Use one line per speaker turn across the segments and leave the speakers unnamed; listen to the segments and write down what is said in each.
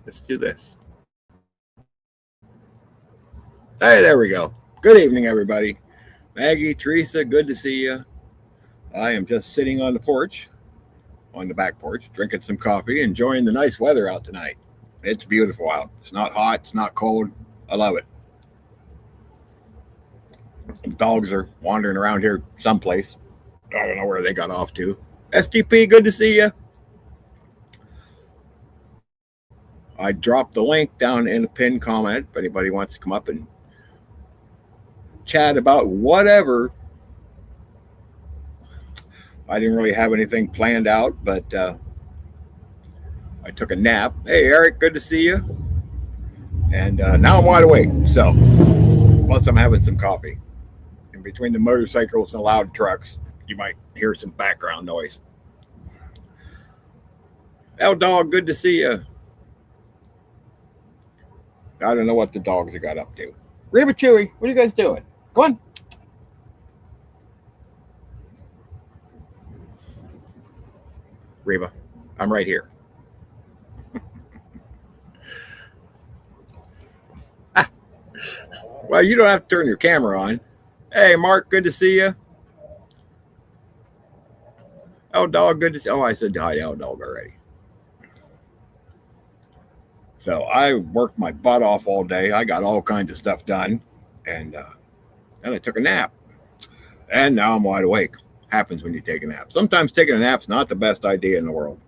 Let's do this. Hey, there we go. Good evening, everybody. Maggie, Teresa, good to see you. I am just sitting on the porch, on the back porch, drinking some coffee, enjoying the nice weather out tonight. It's beautiful out. It's not hot. It's not cold. I love it. The dogs are wandering around here someplace. I don't know where they got off to. STP, good to see you. I dropped the link down in the pinned comment if anybody wants to come up and chat about whatever. I didn't really have anything planned out, but I took a nap. Hey, Eric, good to see you. And now I'm wide awake. So, plus I'm having some coffee. In between the motorcycles and the loud trucks, you might hear some background noise. L Dog, good to see you. I don't know what the dogs have got up to. Reba Chewy, what are you guys doing? Go on. Reba, I'm right here. Well, you don't have to turn your camera on. Hey, Mark, good to see you. L Dog, good to see you. Oh, I said hi to L Dog already. So I worked my butt off all day. I got all kinds of stuff done. And then I took a nap. And now I'm wide awake. Happens when you take a nap. Sometimes taking a nap's not the best idea in the world.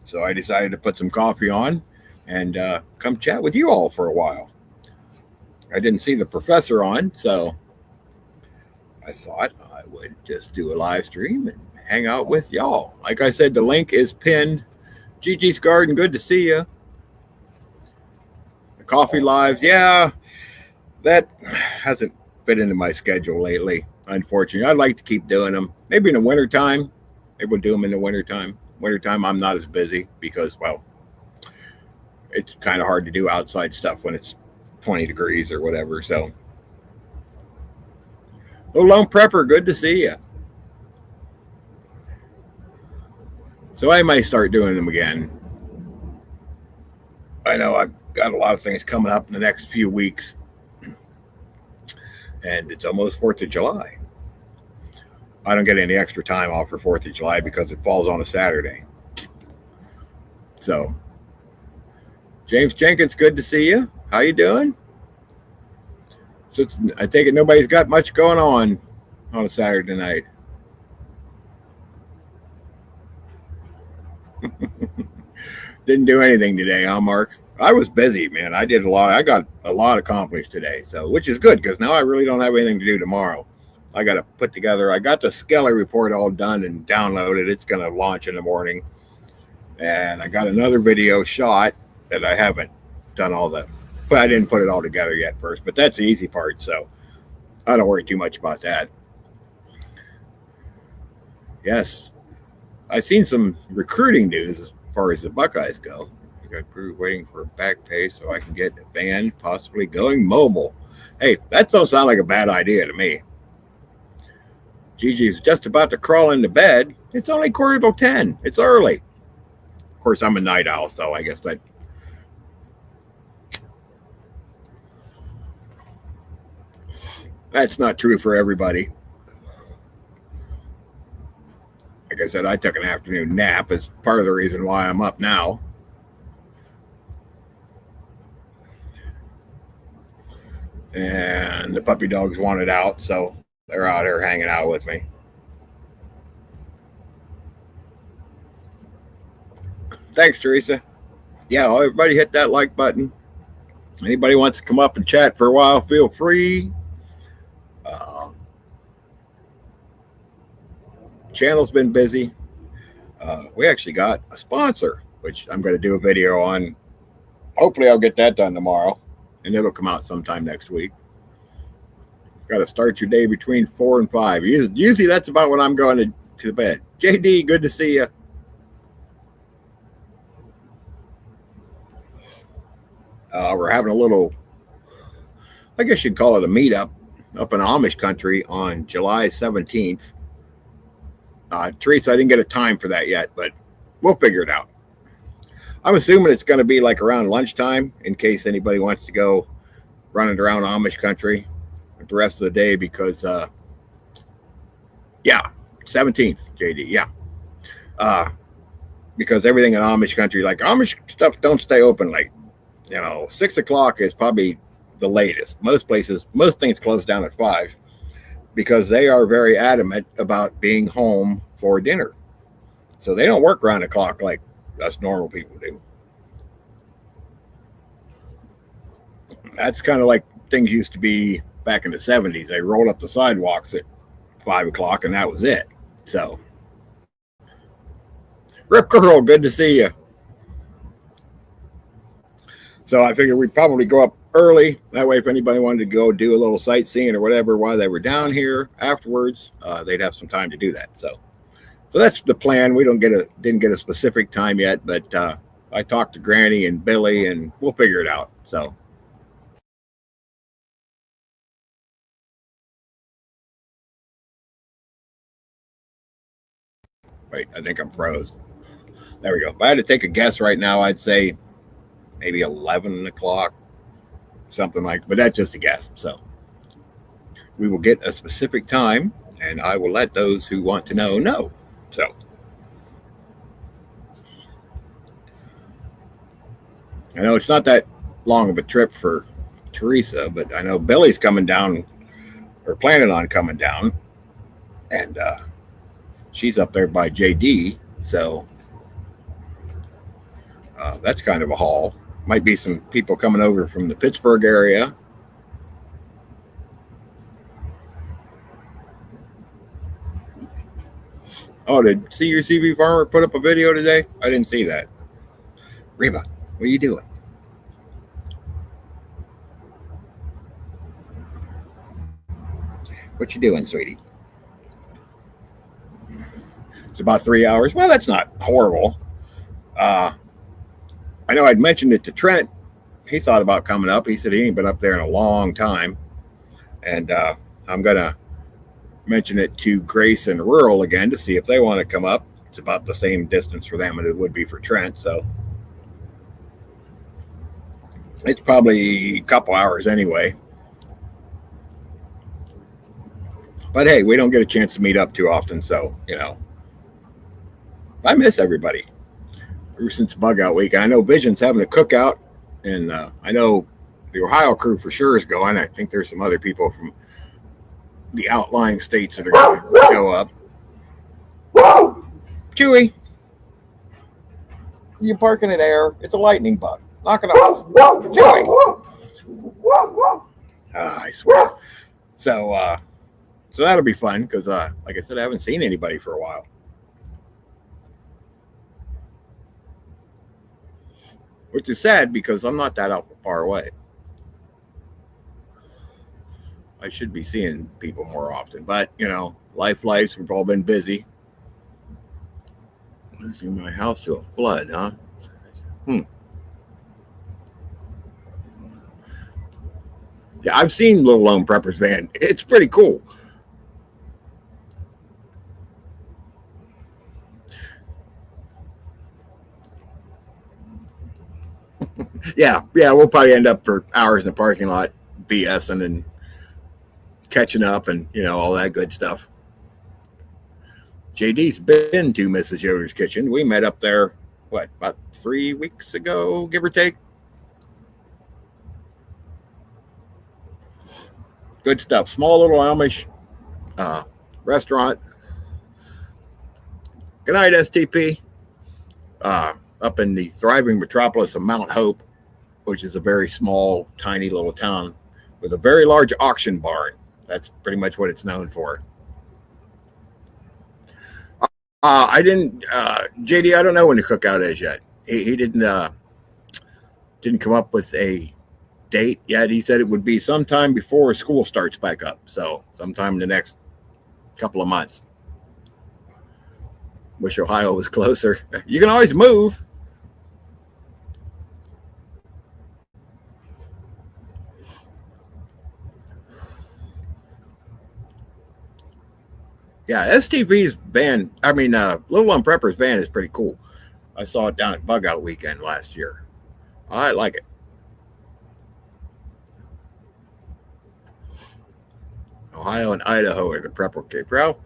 So I decided to put some coffee on and come chat with you all for a while. I didn't see the professor on, so I thought I would just do a live stream and hang out with y'all. Like I said, the link is pinned. Gigi's Garden, good to see you. The coffee lives, yeah, that hasn't fit into my schedule lately, unfortunately. I'd like to keep doing them. Maybe in the wintertime. Maybe we'll do them in the wintertime. Wintertime, I'm not as busy because, well, it's kind of hard to do outside stuff when it's 20 degrees or whatever. So, Little Lone Prepper, good to see you. So I might start doing them again. I know I've got a lot of things coming up in the next few weeks. And it's almost 4th of July. I don't get any extra time off for 4th of July because it falls on a Saturday. So, James Jenkins, good to see you. How you doing? So I take it nobody's got much going on a Saturday night. Didn't do anything today, huh, Mark? I was busy, man. I did a lot. I got a lot accomplished today, so which is good because now I really don't have anything to do tomorrow. I got to put together. I got the Skelly report all done and downloaded. It's going to launch in the morning, and I got another video shot that I haven't done all the. But I didn't put it all together yet first. But that's the easy part, so I don't worry too much about that. Yes, I've seen some recruiting news as far as the Buckeyes go. I'm waiting for a back pay so I can get a band possibly going mobile. Hey, that don't sound like a bad idea to me. Gigi's just about to crawl into bed. It's only 9:45. It's early. Of course, I'm a night owl, so I guess that's not true for everybody. Like I said, I took an afternoon nap as part of the reason why I'm up now. And the puppy dogs wanted out, so they're out here hanging out with me. Thanks, Teresa. Yeah, everybody hit that like button. Anybody wants to come up and chat for a while, feel free. Channel's been busy. We actually got a sponsor, which I'm going to do a video on. Hopefully I'll get that done tomorrow, and it'll come out sometime next week. Got to start your day between 4 and 5. Usually that's about when I'm going to bed. JD, good to see you. We're having a little, I guess you'd call it a meetup up in Amish country on July 17th. Teresa, I didn't get a time for that yet, but we'll figure it out. I'm assuming it's going to be like around lunchtime in case anybody wants to go running around Amish country the rest of the day because, yeah, 17th, JD, yeah. Uh, because everything in Amish country, like Amish stuff, don't stay open late. 6 o'clock is probably the latest. Most places, most things close down at 5 because they are very adamant about being home for dinner. So they don't work around the clock like us normal people do. That's kind of like things used to be back in the 70s. They rolled up the sidewalks at 5 o'clock and that was it. So, Rip Curl, good to see you. So I figured we'd probably go up early. That way, if anybody wanted to go do a little sightseeing or whatever while they were down here afterwards, they'd have some time to do that. So that's the plan. We didn't get a specific time yet, but I talked to Granny and Billy, and we'll figure it out. So. Wait, I think I'm froze. There we go. If I had to take a guess right now, I'd say maybe 11 o'clock, something like, but that's just a guess. So we will get a specific time and I will let those who want to know. So I know it's not that long of a trip for Teresa, but I know Billy's coming down or planning on coming down, and she's up there by JD. So that's kind of a haul. Might be some people coming over from the Pittsburgh area. Oh, did Senior CV Farmer put up a video today? I didn't see that. Reba, what are you doing? What you doing, sweetie? It's about 3 hours. Well, that's not horrible. I know I'd mentioned it to Trent. He thought about coming up. He said he ain't been up there in a long time. And I'm going to mention it to Grace and Rural again to see if they want to come up. It's about the same distance for them as it would be for Trent. So it's probably a couple hours anyway. But hey, we don't get a chance to meet up too often. So, I miss everybody. Ever since Bug Out Week. I know Vision's having a cookout, and I know the Ohio crew for sure is going. I think there's some other people from the outlying states that are going to show up. Chewy, you parking in air? It's a lightning bug. Knock it off. Chewy. I swear. So that'll be fun because, like I said, I haven't seen anybody for a while. Which is sad because I'm not that far away. I should be seeing people more often, but lives, we've all been busy. Losing my house to a flood, huh? Yeah, I've seen Little Lone Prepper's van. It's pretty cool. Yeah, we'll probably end up for hours in the parking lot BSing and catching up and, all that good stuff. JD's been to Mrs. Yoder's kitchen. We met up there, about 3 weeks ago, give or take? Good stuff. Small little Amish restaurant. Good night, STP. Up in the thriving metropolis of Mount Hope, which is a very small, tiny little town with a very large auction barn. That's pretty much what it's known for. JD, I don't know when the cookout is yet. He didn't come up with a date yet. He said it would be sometime before school starts back up. So sometime in the next couple of months. Wish Ohio was closer. You can always move. Yeah, STP's van, Little Lone Prepper's van is pretty cool. I saw it down at Bug Out Weekend last year. I like it. Ohio and Idaho are the prep okay. Bro,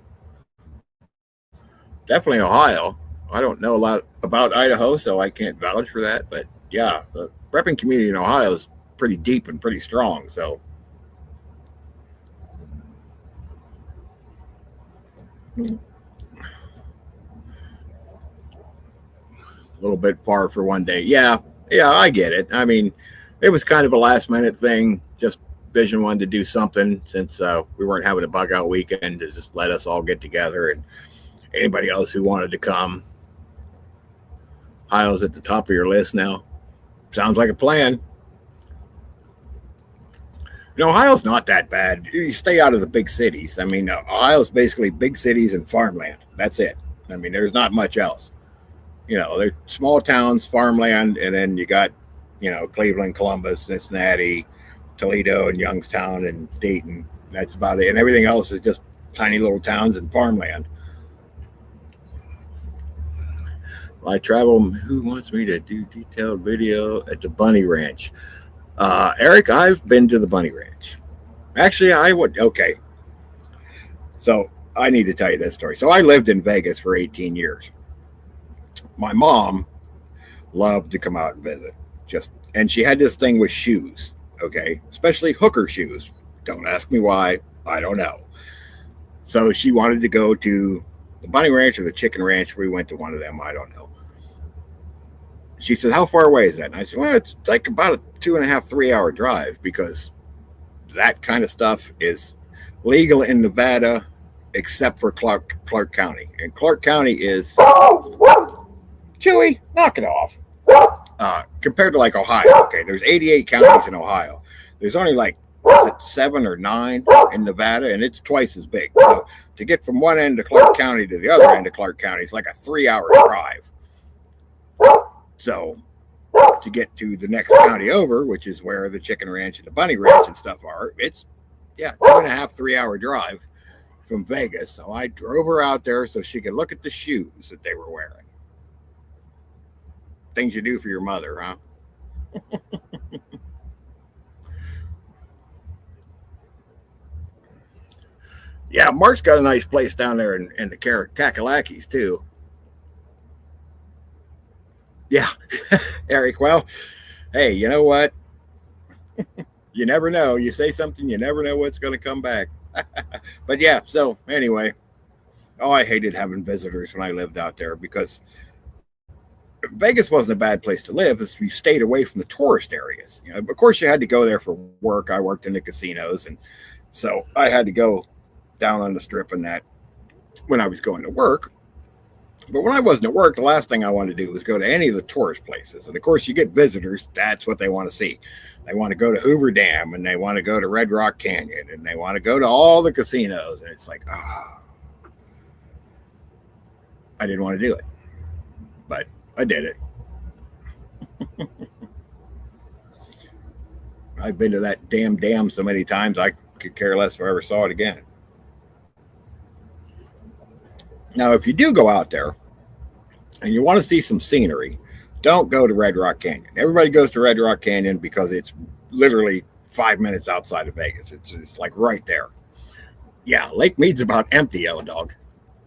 definitely Ohio. I don't know a lot about Idaho, so I can't vouch for that. But yeah, the prepping community in Ohio is pretty deep and pretty strong. So a little bit far for one day. Yeah, yeah, I get it. I mean, it was kind of a last minute thing. Just Vision wanted to do something since we weren't having a bug out weekend to just let us all get together and anybody else who wanted to come. Ohio's at the top of your list now. Sounds like a plan. You know, Ohio's not that bad. You stay out of the big cities. I mean, Ohio's basically big cities and farmland. That's it. I mean, there's not much else. You know, they're small towns, farmland, and then you got, you know, Cleveland, Columbus, Cincinnati, Toledo, and Youngstown, and Dayton. That's about it. And everything else is just tiny little towns and farmland. I travel. Who wants me to do detailed video at the Bunny Ranch? Eric, I've been to the Bunny Ranch. Actually, I would. Okay. So I need to tell you this story. So I lived in Vegas for 18 years. My mom loved to come out and visit. And she had this thing with shoes, okay? Especially hooker shoes. Don't ask me why. I don't know. So she wanted to go to the Bunny Ranch or the Chicken Ranch. We went to one of them. I don't know. She said, "How far away is that?" And I said, "Well, it's like about a 2.5, 3 hour drive because that kind of stuff is legal in Nevada, except for Clark County. And Clark County is Chewy. Knock it off. Compared to like Ohio, okay, there's 88 counties in Ohio. There's only like is it 7 or 9 in Nevada, and it's twice as big. So to get from one end of Clark County to the other end of Clark County, it's like a 3 hour drive. So to get to the next county over, which is where the Chicken Ranch and the Bunny Ranch and stuff are, it's 2.5, 3 hour drive from Vegas. So I drove her out there so she could look at the shoes that they were wearing. Things you do for your mother, huh? Yeah, Mark's got a nice place down there in the Kakalakis too. Yeah, Eric. Well, hey, you know what? You never know. You say something, you never know what's going to come back. But yeah, so anyway, I hated having visitors when I lived out there because Vegas wasn't a bad place to live if you stayed away from the tourist areas. You know, of course, you had to go there for work. I worked in the casinos, and so I had to go down on the strip and that when I was going to work. But when I wasn't at work, the last thing I wanted to do was go to any of the tourist places. And of course, you get visitors. That's what they want to see. They want to go to Hoover Dam, and they want to go to Red Rock Canyon, and they want to go to all the casinos. And it's like, I didn't want to do it, but I did it. I've been to that damn dam so many times, I could care less if I ever saw it again. Now, if you do go out there and you want to see some scenery, don't go to Red Rock Canyon. Everybody goes to Red Rock Canyon because it's literally 5 minutes outside of Vegas. It's like right there. Yeah, Lake Mead's about empty, yellow dog.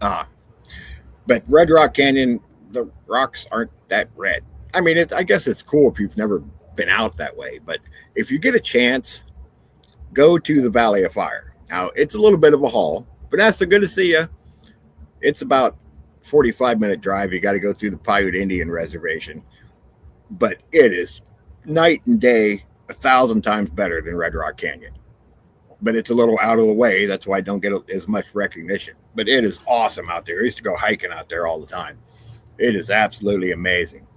But Red Rock Canyon, the rocks aren't that red. I mean, I guess it's cool if you've never been out that way. But if you get a chance, go to the Valley of Fire. Now, it's a little bit of a haul. Vanessa, good to see you. It's about 45-minute drive. You got to go through the Paiute Indian Reservation. But it is night and day 1,000 times better than Red Rock Canyon. But it's a little out of the way. That's why I don't get as much recognition. But it is awesome out there. I used to go hiking out there all the time. It is absolutely amazing.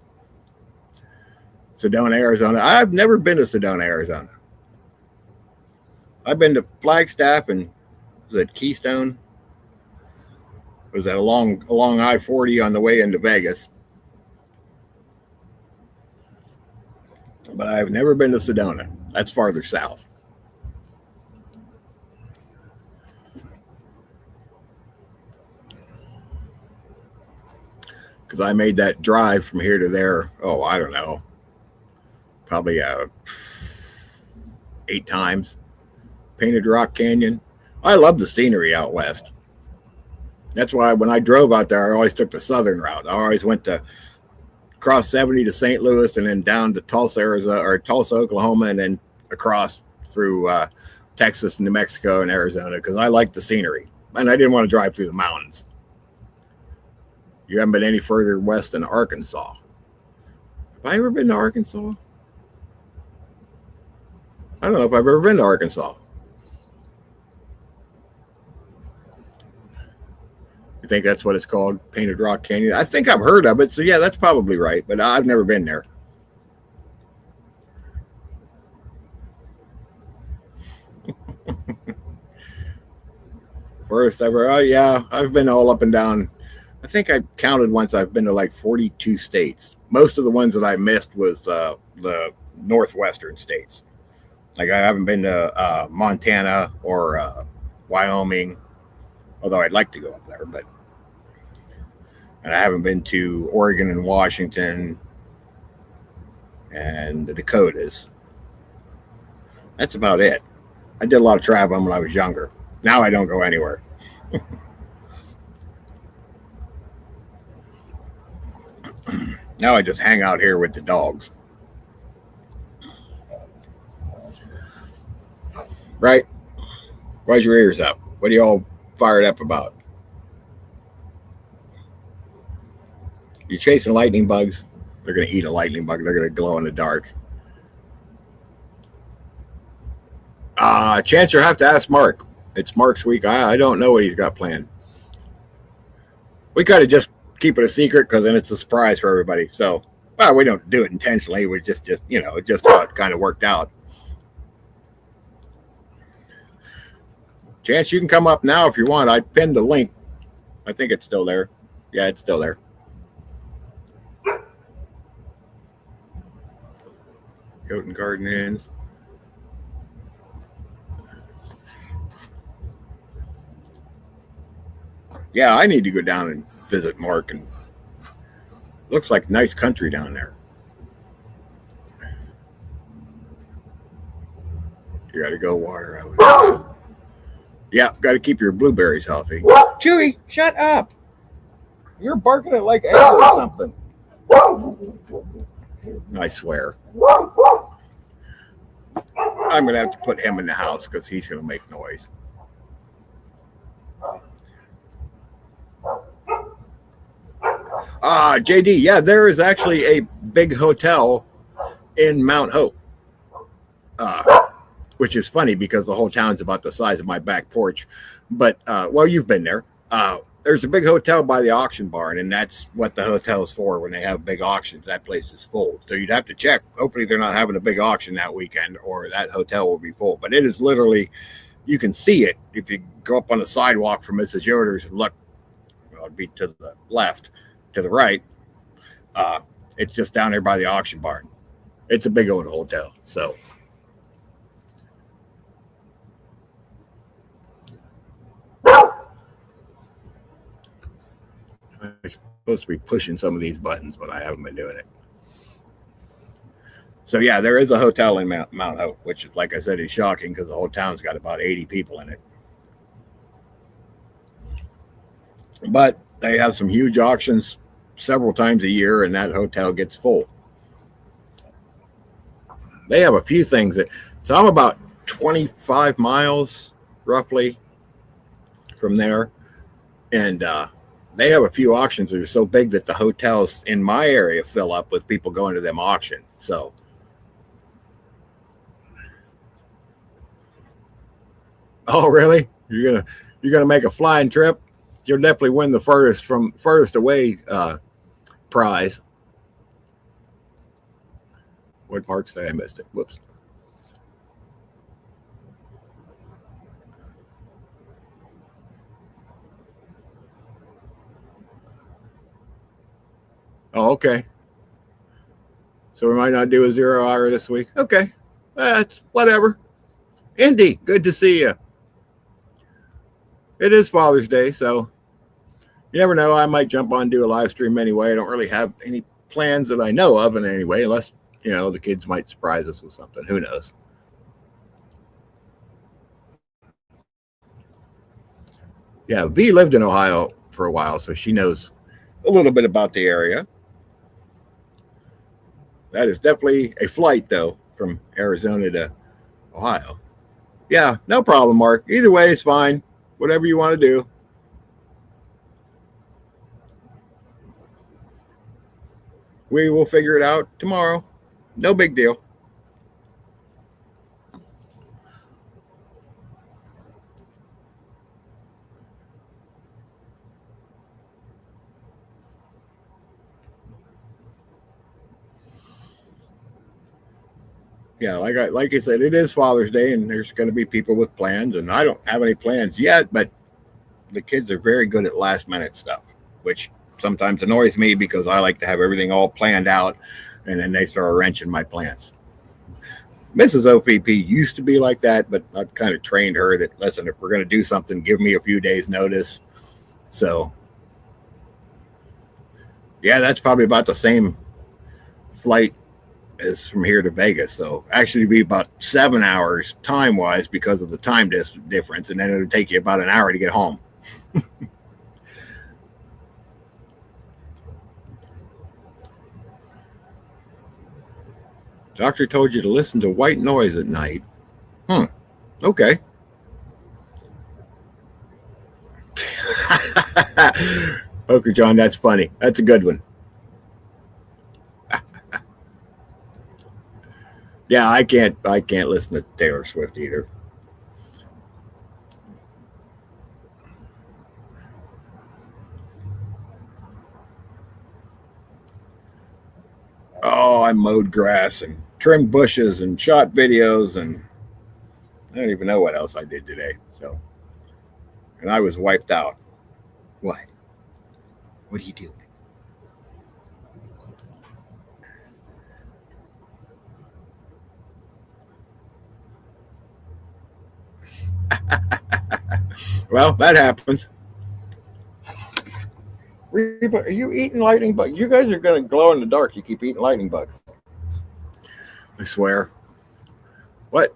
Sedona, Arizona. I've never been to Sedona, Arizona. I've been to Flagstaff and was it Keystone? Was that along I-40 on the way into Vegas? But I've never been to Sedona. That's farther south. because I made that drive from here to there. Oh, I don't know, probably 8 times. Painted Rock Canyon. I love the scenery out west. That's why when I drove out there, I always took the southern route. I always went to cross 70 to St. Louis and then down to Tulsa, Arizona, or Tulsa, Oklahoma, and then across through Texas, New Mexico, and Arizona because I liked the scenery. And I didn't want to drive through the mountains. You haven't been any further west than Arkansas. Have I ever been to Arkansas? I don't know if I've ever been to Arkansas. You think that's what it's called? Painted Rock Canyon? I think I've heard of it. So, yeah, that's probably right. But I've never been there. First ever. Oh, yeah. I've been all up and down. I think I counted once. I've been to like 42 states. Most of the ones that I missed was the northwestern states. Like I haven't been to Montana or Wyoming, although I'd like to go up there. And I haven't been to Oregon and Washington and the Dakotas. That's about it. I did a lot of traveling when I was younger. Now I don't go anywhere. Now I just hang out here with the dogs. Right? Why's your ears up? What are you all fired up about? You're chasing lightning bugs. They're going to eat a lightning bug. They're going to glow in the dark. Chance, you'll have to ask Mark. It's Mark's week. I don't know what he's got planned. We got to just keep it a secret because then it's a surprise for everybody. So, well, we don't do it intentionally. We just how it kind of worked out. Chance, you can come up now if you want. I pinned the link. I think it's still there. Yeah, it's still there. Goat and Garden Inns. Yeah, I need to go down and visit Mark. And looks like nice country down there. You got to go water out. Yeah, got to keep your blueberries healthy. Chewy, shut up. You're barking at like anger or something. I swear. I'm going to have to put him in the house because he's going to make noise. JD, yeah, there is actually a big hotel in Mount Hope, which is funny because the whole town's about the size of my back porch. But, well, you've been there. There's a big hotel by the auction barn, and that's what the hotel's for when they have big auctions. That place is full. So you'd have to check. Hopefully they're not having a big auction that weekend or that hotel will be full. But it is literally, you can see it if you go up on the sidewalk from Mrs. Yoder's and look, well, it'd be to the left, to the right. It's just down there by the auction barn. It's a big old hotel. So I'm supposed to be pushing some of these buttons, but I haven't been doing it. So yeah, there is a hotel in Mount Hope, which, like I said, is shocking because the whole town's got about 80 people in it. But they have some huge auctions several times a year, and that hotel gets full. They have a few things so I'm about 25 miles roughly from there, and they have a few auctions that are so big that the hotels in my area fill up with people going to them auctions. So oh really? You're gonna make a flying trip? You'll definitely win the furthest away prize. What park say I missed it? Whoops. Oh, okay. So we might not do a 0 hour this week. Okay. That's whatever. Indy, good to see you. It is Father's Day, so You never know. I might jump on and do a live stream anyway. I don't really have any plans that I know of in any way, unless, the kids might surprise us with something. Who knows? Yeah, V lived in Ohio for a while, so she knows a little bit about the area. That is definitely a flight, though, from Arizona to Ohio. Yeah, no problem, Mark. Either way is fine. Whatever you want to do. We will figure it out tomorrow. No big deal. Yeah, like I said, it is Father's Day, and there's going to be people with plans, and I don't have any plans yet. But the kids are very good at last minute stuff, which sometimes annoys me because I like to have everything all planned out, and then they throw a wrench in my plans. Mrs. OPP used to be like that, but I've kind of trained her that, listen, if we're going to do something, give me a few days notice. So, yeah, that's probably about the same flight as from here to Vegas. So actually be about 7 hours time wise because of the time difference. And then it'll take you about an hour to get home. Doctor told you to listen to white noise at night. Okay. Okay, John, that's funny. That's a good one. Yeah, I can't listen to Taylor Swift either. Oh, I mowed grass and trimmed bushes and shot videos, and I don't even know what else I did today. So, and I was wiped out. What? What are you doing? Well, that happens. Are you eating lightning bugs? You guys are going to glow in the dark. You keep eating lightning bugs. I swear. What?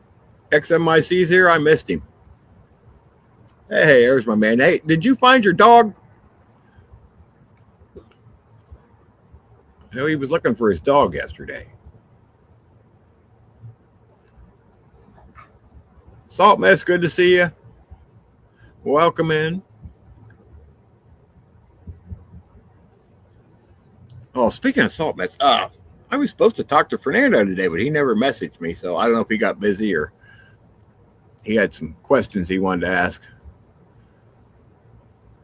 XMIC's here? I missed him. Hey, there's my man. Hey, did you find your dog? I know he was looking for his dog yesterday. Salt Mess, good to see you. Welcome in. Oh, speaking of Salt Mess, I was supposed to talk to Fernando today, but he never messaged me, so I don't know if he got busy or he had some questions he wanted to ask.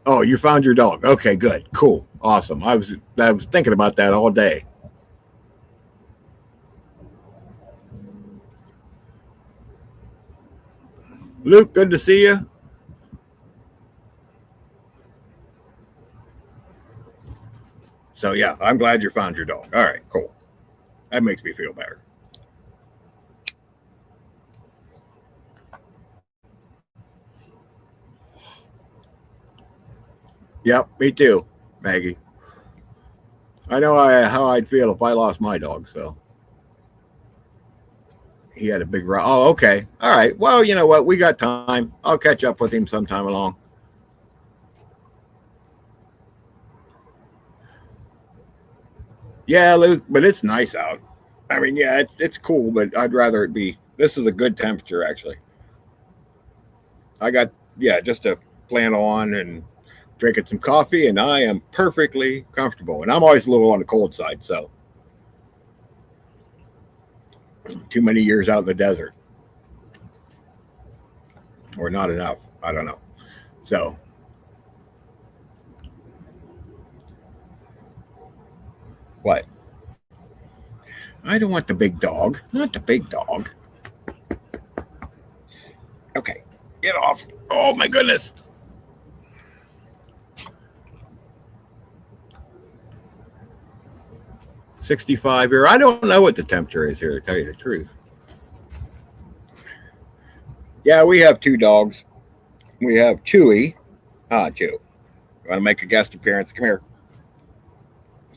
Oh, you found your dog. Okay, good. Cool. Awesome. I was thinking about that all day. Luke, good to see you. So yeah, I'm glad you found your dog. All right, cool. That makes me feel better. Yep, me too, Maggie. I know how I'd feel if I lost my dog. So he had a big run. Oh, okay. All right. Well, you know what? We got time. I'll catch up with him sometime along. Yeah, Luke, but it's nice out. I mean, yeah, it's cool, but I'd rather it be. This is a good temperature, actually. I got just a plant on and drinking some coffee, and I am perfectly comfortable. And I'm always a little on the cold side, so too many years out in the desert, or not enough. I don't know. So what? I don't want the big dog. Not the big dog. Okay, get off. Oh my goodness. $65 here. I don't know what the temperature is here, to tell you the truth. Yeah, we have two dogs. We have Chewy. Chew. You want to make a guest appearance? Come here.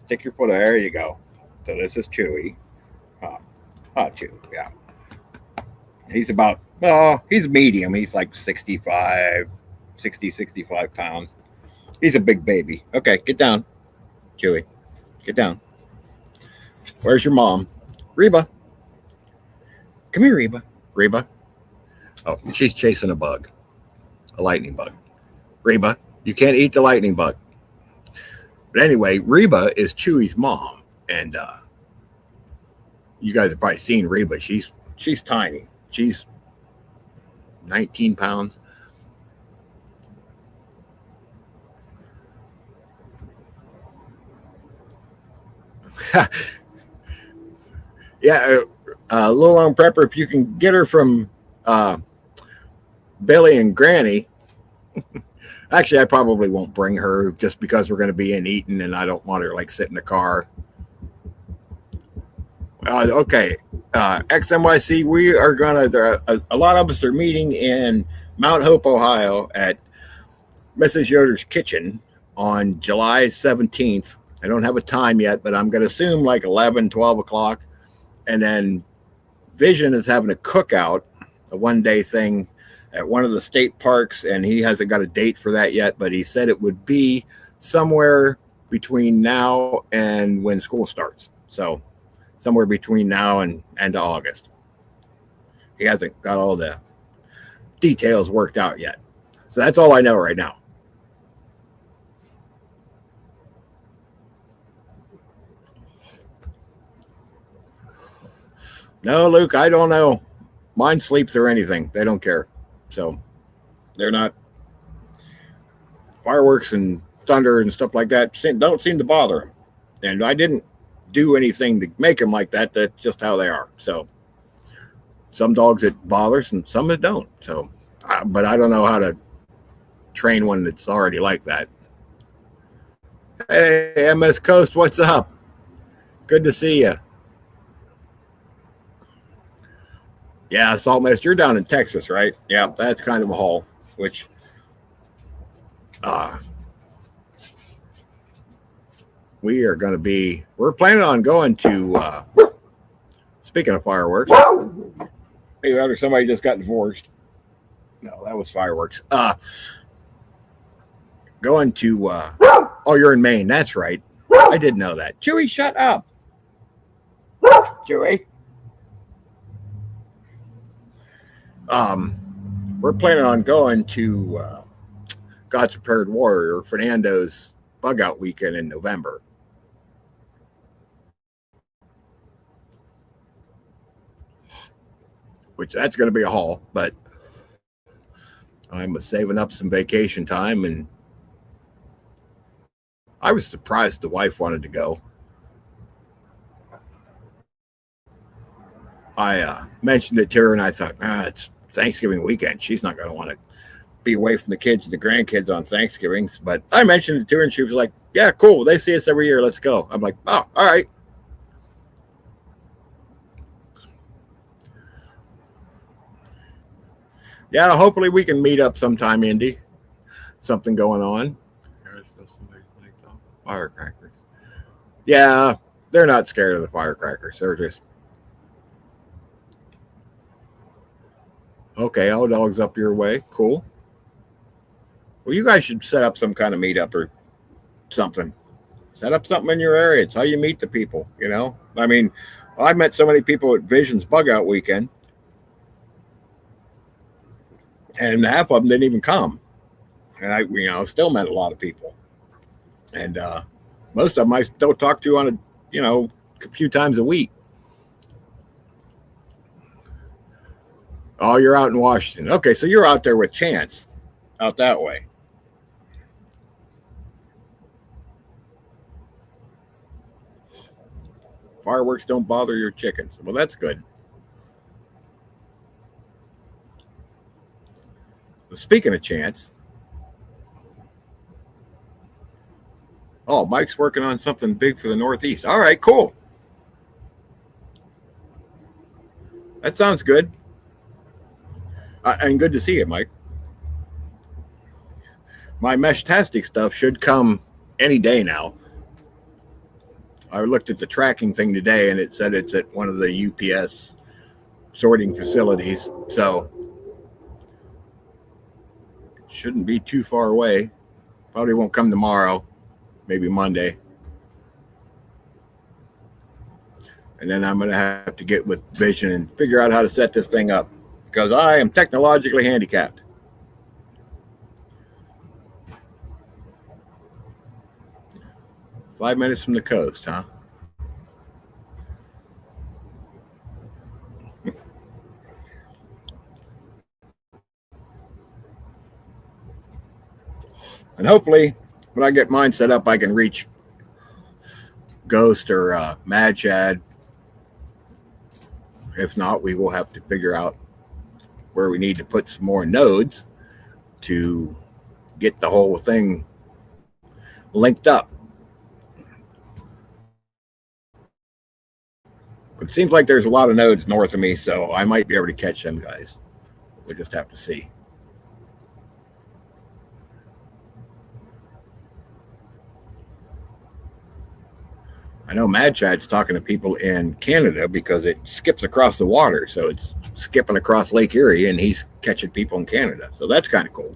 Stick your foot. There you go. So this is Chewy. Uh, Chewy. Yeah. He's about, he's medium. He's like 65 pounds. He's a big baby. Okay, get down, Chewy. Get down. Where's your mom? Reba. Come here, Reba. Reba. Oh, she's chasing a bug, a lightning bug. Reba, you can't eat the lightning bug. But anyway, Reba is Chewy's mom, and you guys have probably seen Reba. She's tiny. She's 19 pounds. Yeah, Little Long Prepper, if you can get her from Billy and Granny. Actually, I probably won't bring her just because we're going to be in Eaton, and I don't want her like sit in the car. Okay, XNYC, we are going to, a lot of us are meeting in Mount Hope, Ohio at Mrs. Yoder's Kitchen on July 17th. I don't have a time yet, but I'm going to assume like 11, 12 o'clock. And then Vision is having a cookout, a one-day thing at one of the state parks, and he hasn't got a date for that yet, but he said it would be somewhere between now and when school starts. So somewhere between now and end of August. He hasn't got all the details worked out yet. So that's all I know right now. No, Luke, I don't know. Mine sleep through anything. They don't care. So they're not, fireworks and thunder and stuff like that don't seem to bother them. And I didn't do anything to make them like that. That's just how they are. So some dogs it bothers and some it don't. So, but I don't know how to train one that's already like that. Hey, MS Coast, what's up? Good to see you. Yeah, Saltmist, you're down in Texas, right? Yeah, that's kind of a haul, which we're planning on going to, speaking of fireworks, hey, somebody just got divorced. No, that was fireworks. Going to, oh, you're in Maine. That's right. I did know that. Chewy, shut up. Chewy. We're planning on going to God's Prepared Warrior, Fernando's bug out weekend in November. Which that's going to be a haul, but I'm saving up some vacation time, and I was surprised the wife wanted to go. I mentioned it to her, and I thought, it's Thanksgiving weekend. She's not going to want to be away from the kids and the grandkids on Thanksgivings. But I mentioned it to her, and she was like, yeah, cool. They see us every year. Let's go. I'm like, oh, all right. Yeah, hopefully we can meet up sometime, Indy. Something going on. Firecrackers. Yeah, they're not scared of the firecrackers. They're just, okay, all dogs up your way. Cool. Well, you guys should set up some kind of meetup or something. Set up something in your area. It's how you meet the people, you know? I mean, I met so many people at Vision's Bug Out Weekend, and half of them didn't even come. And I, still met a lot of people. And most of them I still talk to on a few times a week. Oh, you're out in Washington. Okay, so you're out there with Chance, out that way. Fireworks don't bother your chickens. Well, that's good. Well, speaking of Chance, oh, Mike's working on something big for the Northeast. All right, cool. That sounds good. And good to see you, Mike. My Meshtastic stuff should come any day now. I looked at the tracking thing today, and it said it's at one of the UPS sorting facilities, so it shouldn't be too far away. Probably won't come tomorrow, maybe Monday. And then I'm going to have to get with Vision and figure out how to set this thing up because I am technologically handicapped. Five minutes from the coast, huh? And hopefully, when I get mine set up, I can reach Ghost or Mad Chad. If not, we will have to figure out where we need to put some more nodes to get the whole thing linked up. It seems like there's a lot of nodes north of me, so I might be able to catch them guys. We'll just have to see. I know Mad Chad's talking to people in Canada because it skips across the water. So it's skipping across Lake Erie and he's catching people in Canada. So that's kind of cool.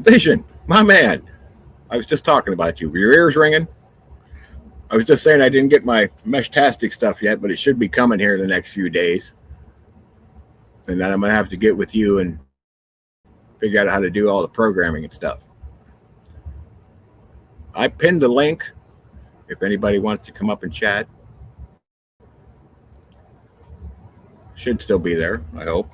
Vision, my man. I was just talking about you. Were your ears ringing? I was just saying I didn't get my Meshtastic stuff yet, but it should be coming here in the next few days. And then I'm going to have to get with you and figure out how to do all the programming and stuff. I pinned the link if anybody wants to come up and chat. Should still be there, I hope.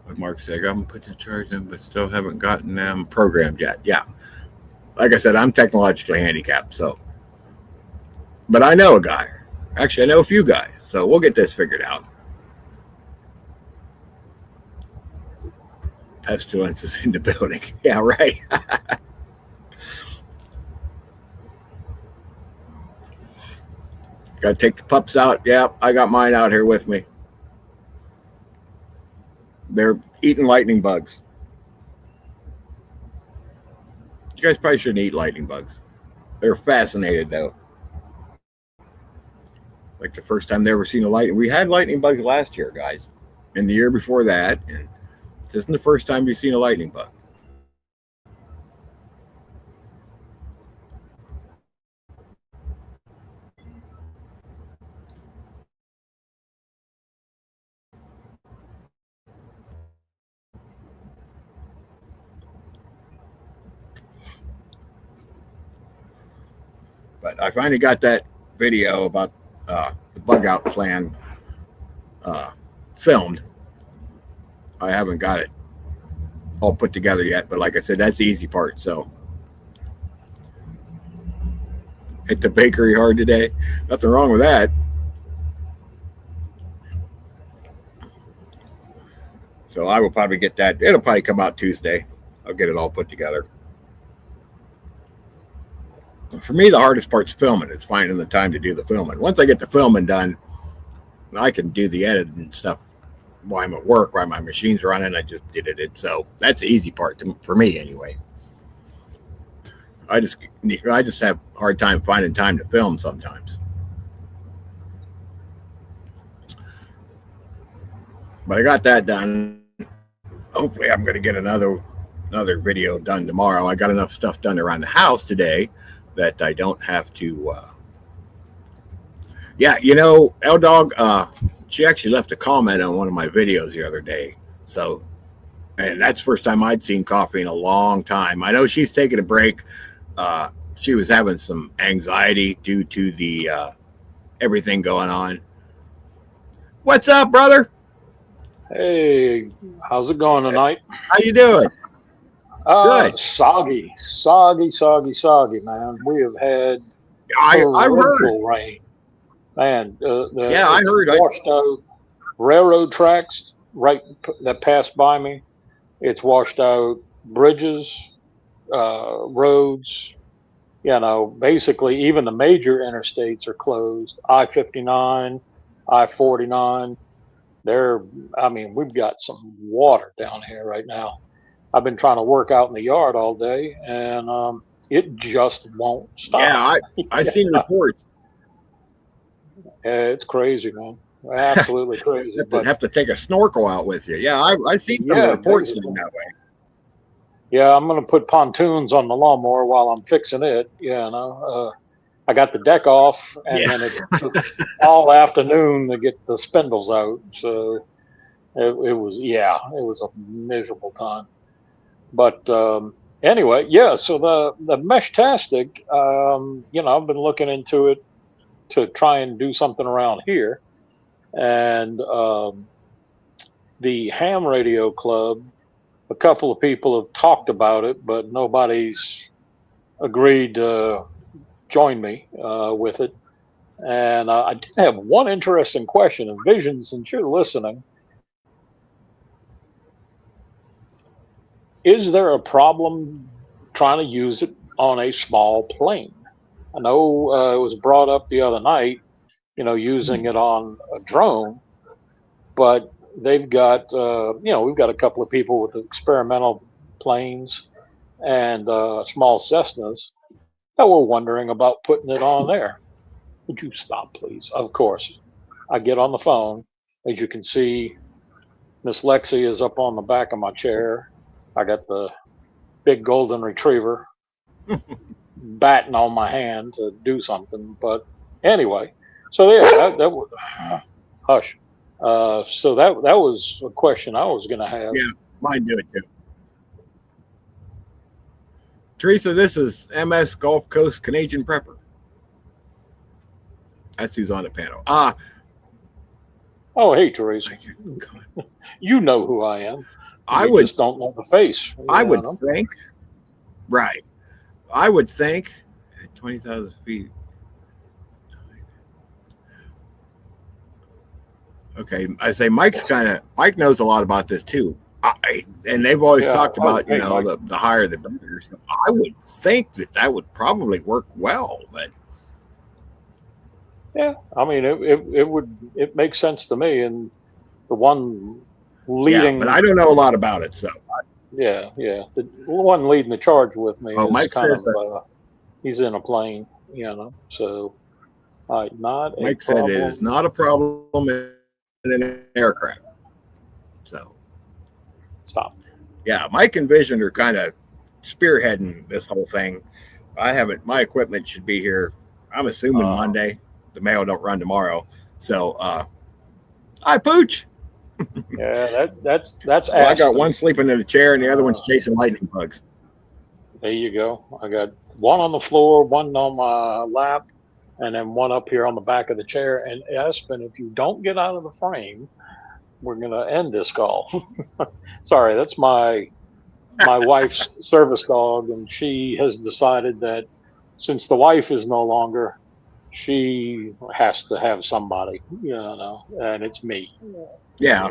What Mark said, I'm going to put the charge in, but still haven't gotten them programmed yet. Yeah. Like I said, I'm technologically handicapped, so. But I know a guy. Actually, I know a few guys. So we'll get this figured out. Pestilence is in the building. Yeah, right. Got to take the pups out. Yeah, I got mine out here with me. They're eating lightning bugs. You guys probably shouldn't eat lightning bugs. They're fascinated, though. Like the first time they ever seen a lightning. We had lightning bugs last year, guys. And the year before that. And this isn't the first time you've seen a lightning bug. But I finally got that video about the bug out plan filmed. I haven't got it all put together yet, but like I said, that's the easy part. So hit the bakery hard today. Nothing wrong with that. So I will probably get that. It'll probably come out Tuesday. I'll get it all put together. For me, the hardest part's filming. It's finding the time to do the filming. Once I get the filming done, I can do the editing and stuff while I'm at work, while my machine's running. I just did it. So that's the easy part for me, anyway. I just have a hard time finding time to film sometimes. But I got that done. Hopefully, I'm going to get another video done tomorrow. I got enough stuff done around the house today that I don't have to. Yeah, you know, L Dog, she actually left a comment on one of my videos the other day. So, and that's the first time I'd seen Coffee in a long time. I know she's taking a break. She was having some anxiety due to the everything going on. What's up, brother?
Hey, how's it going tonight?
How you doing? Good.
Soggy, man. We have had
I've heard
rain. Man,
I heard
washed out railroad tracks right that passed by me. It's washed out bridges, roads. Basically, even the major interstates are closed. I-59, I-49. We've got some water down here right now. I've been trying to work out in the yard all day, and it just won't stop.
Yeah, I seen reports.
It's crazy, man. Absolutely crazy.
But have to take a snorkel out with you. Yeah, I seen some reports doing that way.
Yeah, I'm going to put pontoons on the lawnmower while I'm fixing it. I got the deck off, and then it took all afternoon to get the spindles out. So it was a miserable time. But anyway, so the Meshtastic, I've been looking into it to try and do something around here. And the Ham Radio Club, a couple of people have talked about it, but nobody's agreed to join me with it. And I did have one interesting question. And Vision, since you're listening, is there a problem trying to use it on a small plane? I know it was brought up the other night, using it on a drone, but they've got, we've got a couple of people with experimental planes and small Cessnas that were wondering about putting it on there. Would you stop, please? Of course. I get on the phone. As you can see, Miss Lexi is up on the back of my chair. I got the big golden retriever batting on my hand to do something. But anyway, so that was hush. So that was a question I was going to have.
Yeah, mine do it too. Teresa, this is MS Gulf Coast Canadian Prepper. That's who's on the panel.
Oh, hey, Teresa. You know who I am.
I would
just don't know the face.
I would think. Right. I would think at 20,000 feet. Okay, I say Mike knows a lot about this too. And they've always talked about, the higher the better. So I would think that would probably work well, but
yeah, I mean, it makes sense to me. And the one leading,
but I don't know a lot about it, so
the one leading the charge with me.
Oh, Mike says
he's in a plane, so
Mike said it is not a problem in an aircraft. So
stop.
Yeah, Mike and Vision are kind of spearheading this whole thing. My equipment should be here. I'm assuming Monday. The mail don't run tomorrow. So I pooch.
Yeah, that's
well, I got one sleeping in a chair and the other one's chasing lightning bugs.
There you go. I got one on the floor, one on my lap, and then one up here on the back of the chair. And Aspen, if you don't get out of the frame, we're gonna end this call. Sorry, that's my wife's service dog, and she has decided that since the wife is no longer, she has to have somebody, and it's me.
Yeah.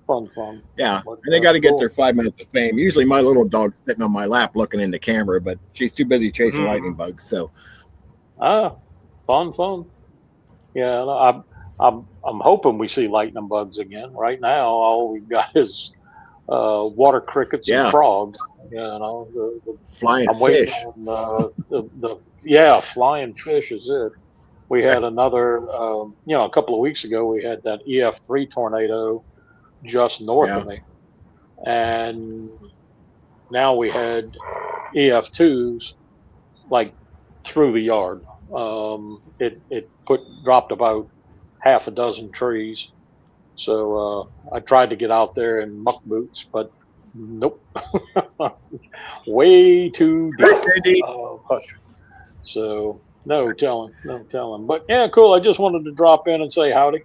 Fun.
Yeah. And they got to get their 5 minutes of fame. Usually my little dog's sitting on my lap looking in the camera, but she's too busy chasing lightning bugs. So.
Fun. Yeah. I'm hoping we see lightning bugs again. Right now, all we've got is water crickets and frogs. The
flying
I'm
fish.
Flying fish is it. We had another, a couple of weeks ago, we had that EF3 tornado just north of me. And now we had EF2s like through the yard. It dropped about half a dozen trees. So I tried to get out there in muck boots, but nope. Way too deep. Hush. So no telling. But yeah, cool. I just wanted to drop in and say howdy.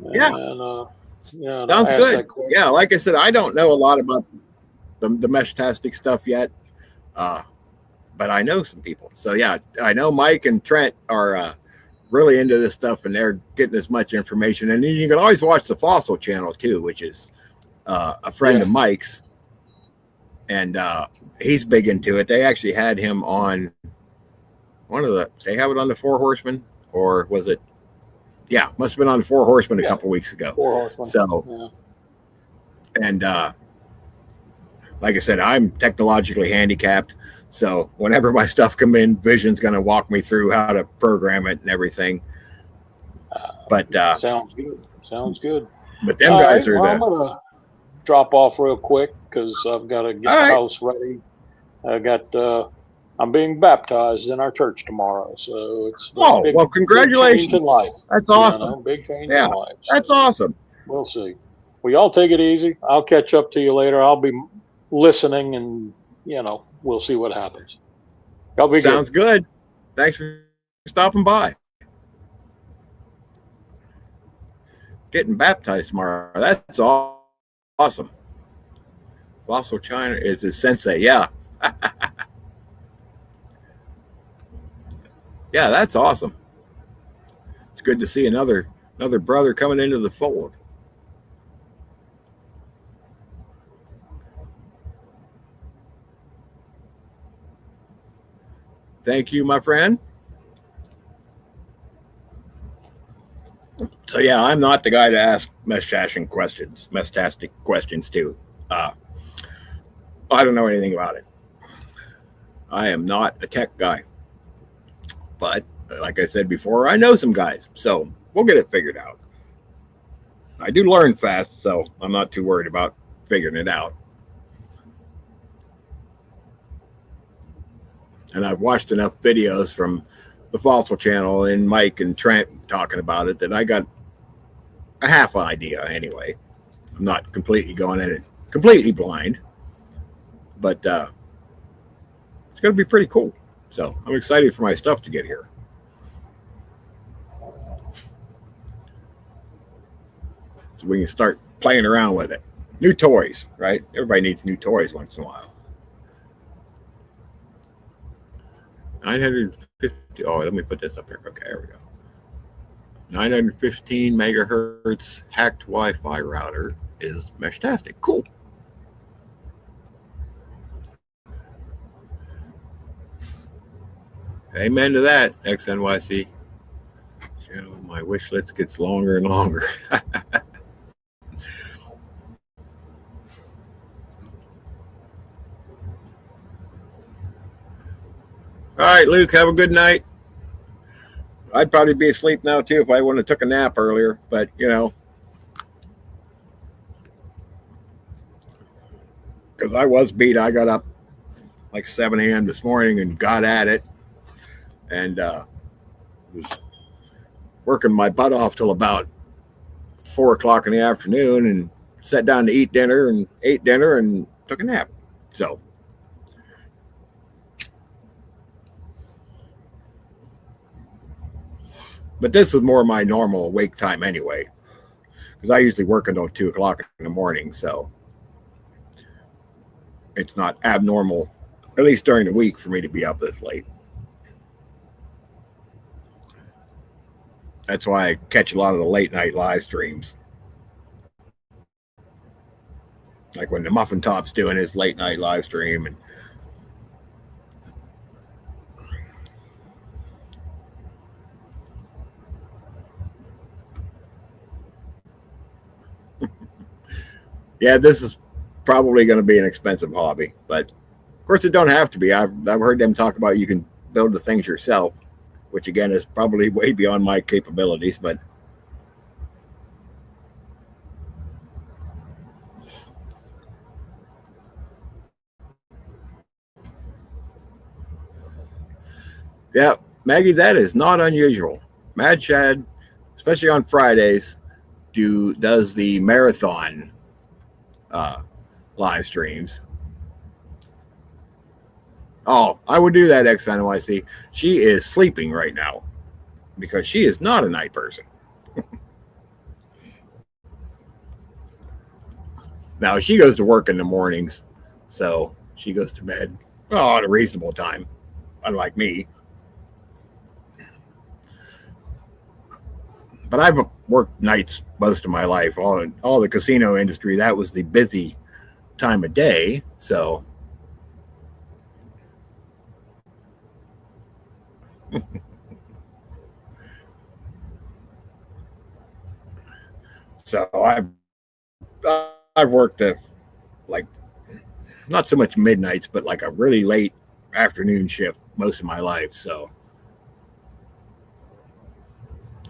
And,
sounds good. Yeah, like I said, I don't know a lot about the Meshtastic stuff yet, but I know some people. So yeah, I know Mike and Trent are really into this stuff, and they're getting as much information. And then you can always watch the Fossil channel too, which is a friend of Mike's. and he's big into it. They actually had him on they have it on the Four Horsemen, or was it? Yeah, must have been on the Four Horsemen a couple weeks ago.
Four Horsemen.
So, and like I said, I'm technologically handicapped. So whenever my stuff come in, Vision's going to walk me through how to program it and everything. But
sounds good. Sounds good.
But them guys are
I'm gonna drop off real quick because I've got to get the house ready. I'm being baptized in our church tomorrow, so it's
well, congratulations!
Big change in life.
That's awesome.
Big change in life. So
that's awesome.
We'll see. Well, y'all take it easy. I'll catch up to you later. I'll be listening, and we'll see what happens. Y'all be
Sounds good. Thanks for stopping by. Getting baptized tomorrow. That's awesome. Fossil China is his sensei. Yeah. Yeah, that's awesome. It's good to see another brother coming into the fold. Thank you, my friend. So yeah, I'm not the guy to ask messtastic questions to. I don't know anything about it. I am not a tech guy. But like I said before, I know some guys, so we'll get it figured out. I do learn fast, so I'm not too worried about figuring it out. And I've watched enough videos from the Fossil Channel and Mike and Trent talking about it that I got a half idea anyway. I'm not completely going in it completely blind, but it's going to be pretty cool. So I'm excited for my stuff to get here. So we can start playing around with it. New toys, right? Everybody needs new toys once in a while. 950. Oh, let me put this up here. Okay, there we go. 915 megahertz hacked Wi-Fi router is Meshtastic. Cool. Amen to that, XNYC. My wish list gets longer and longer. All right, Luke, have a good night. I'd probably be asleep now, too, if I wouldn't have took a nap earlier. But, because I was beat. I got up like 7 a.m. this morning and got at it. And was working my butt off till about 4 o'clock in the afternoon and sat down to eat dinner and ate dinner and took a nap. So, but this is more my normal wake time anyway, because I usually work until 2 o'clock in the morning. So it's not abnormal, at least during the week, for me to be up this late. That's why I catch a lot of the late night live streams. Like when the Muffin Top's doing his late night live stream. And yeah, this is probably going to be an expensive hobby, but of course it don't have to be. I've heard them talk about you can build the things yourself, which again is probably way beyond my capabilities, but yeah, Maggie, that is not unusual. Mad Shad, especially on Fridays, does the marathon live streams. Oh, I would do that, XNYC. She is sleeping right now because she is not a night person. Now, she goes to work in the mornings, so she goes to bed at a reasonable time, unlike me. But I've worked nights most of my life. All the casino industry, that was the busy time of day. So So I've worked like not so much midnights, but like a really late afternoon shift most of my life. So,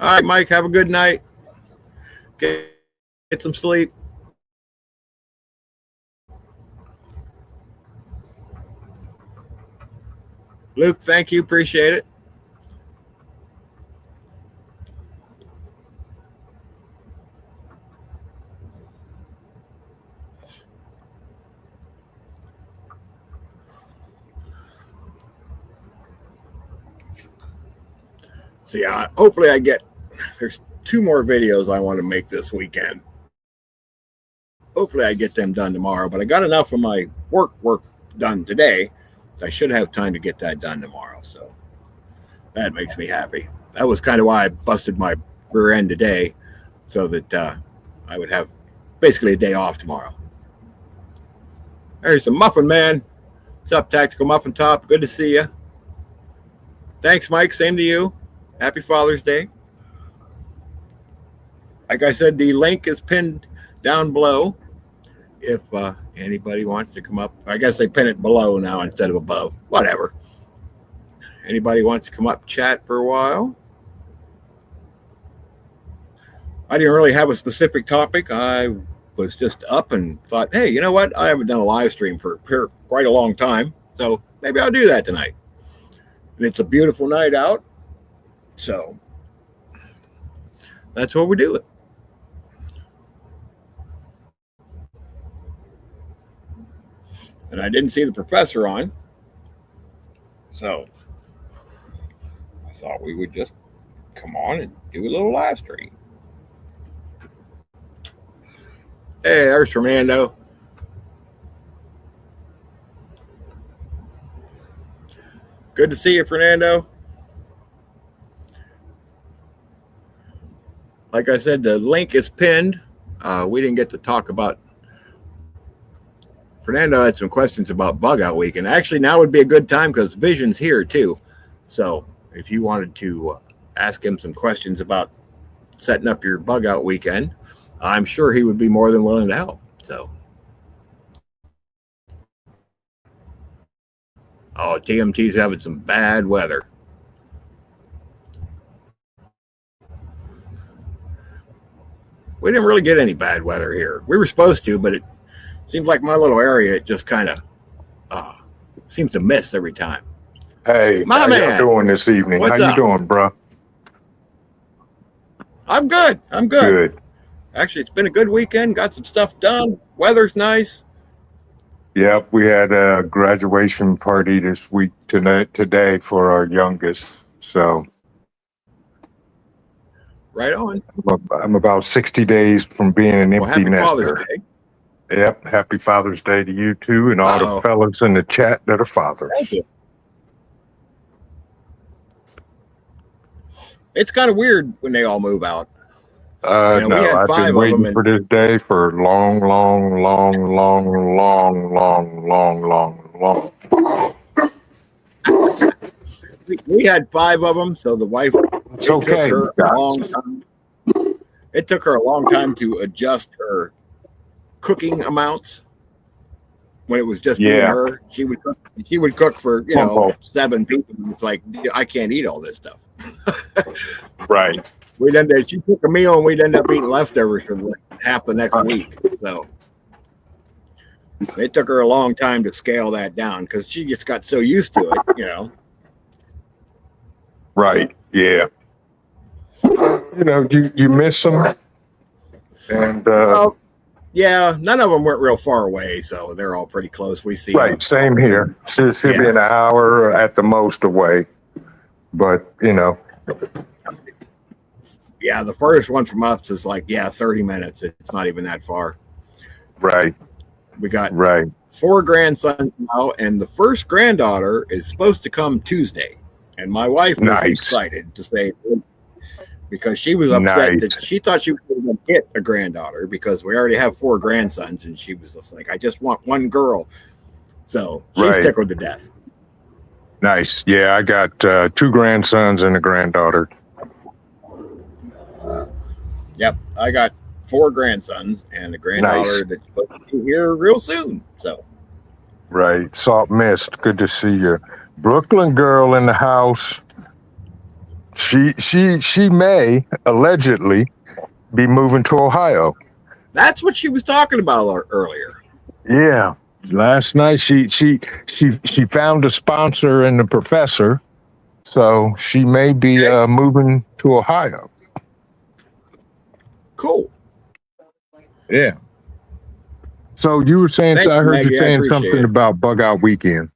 all right, Mike, have a good night. Get some sleep. Luke, thank you. Appreciate it. So yeah, hopefully there's 2 more videos I want to make this weekend. Hopefully I get them done tomorrow, but I got enough of my work done today. So I should have time to get that done tomorrow. So that makes me happy. That was kind of why I busted my rear end today, so that I would have basically a day off tomorrow. There's the Muffin Man. What's up, Tactical Muffin Top? Good to see you. Thanks, Mike. Same to you. Happy Father's Day. Like I said, the link is pinned down below. If anybody wants to come up, I guess they pin it below now instead of above. Whatever. Anybody wants to come up, chat for a while? I didn't really have a specific topic. I was just up and thought, hey, you know what? I haven't done a live stream for quite a long time, so maybe I'll do that tonight. And it's a beautiful night out, so that's what we're doing. And I didn't see the professor on, so I thought we would just come on and do a little live stream. Hey, there's Fernando. Good to see you, Fernando. Like I said, the link is pinned. We didn't get to talk about. Fernando had some questions about bug out week, and actually now would be a good time because Vision's here too. So if you wanted to ask him some questions about setting up your bug out weekend, I'm sure he would be more than willing to help. So, oh, TMT's having some bad weather. We didn't really get any bad weather here. We were supposed to, but it seems like my little area, it just kind of seems to miss every time.
Hey,
My
how
man.
you doing this evening?
What's
how
up?
you doing, bro?
I'm good.
Good.
Actually, it's been a good weekend. Got some stuff done. Weather's nice.
Yep, we had a graduation party this week today for our youngest. So
Right on.
I'm about 60 days from being an
Well,
empty
happy Father's
nester.
Day.
Yep, happy Father's Day to you too, and all
Uh-oh.
the fellas in the chat that are fathers.
Thank you. It's kind of weird when they all move out.
No,
we had
I've
5
been
of
waiting
them,
for this day for long.
we had 5 of them, so the wife,
It's okay.
took her a long time. It took her a long time to adjust her cooking amounts. When it was just me and
Yeah.
her, she would cook for,
Bumbo.
7 people. It's like, I can't eat all this stuff.
Right.
She took a meal and we'd end up eating leftovers for half the next week. So it took her a long time to scale that down because she just got so used to it,
Right. Yeah. You miss them, and
Yeah, none of them weren't real far away, so they're all pretty close. We see them.
right. Same here. She'll be an hour at the most away, but
Yeah, the furthest one from us is 30 minutes. It's not even that far.
Right.
We got
Right.
4 grandsons now, and the first granddaughter is supposed to come Tuesday. And my wife was
Nice.
excited to say, because she was upset
Nice.
that she thought she was going to get a granddaughter because we already have 4 grandsons, and she was just like, I just want one girl. So she's
Right.
tickled to death.
Nice. Yeah, I got 2 grandsons and a granddaughter.
Yep, I got 4 grandsons and a granddaughter
Nice.
that's supposed to be here real soon. So
Right. Salt Mist. Good to see you. Brooklyn girl in the house. She may allegedly be moving to Ohio.
that's what she was talking about earlier.
Yeah. Last night she found a sponsor and a professor, so she may be moving to Ohio.
Cool.
Yeah. So you were saying,
Thank
I
you,
heard
Maggie.
you
I
saying
appreciate
something
it.
about Bug Out Weekend.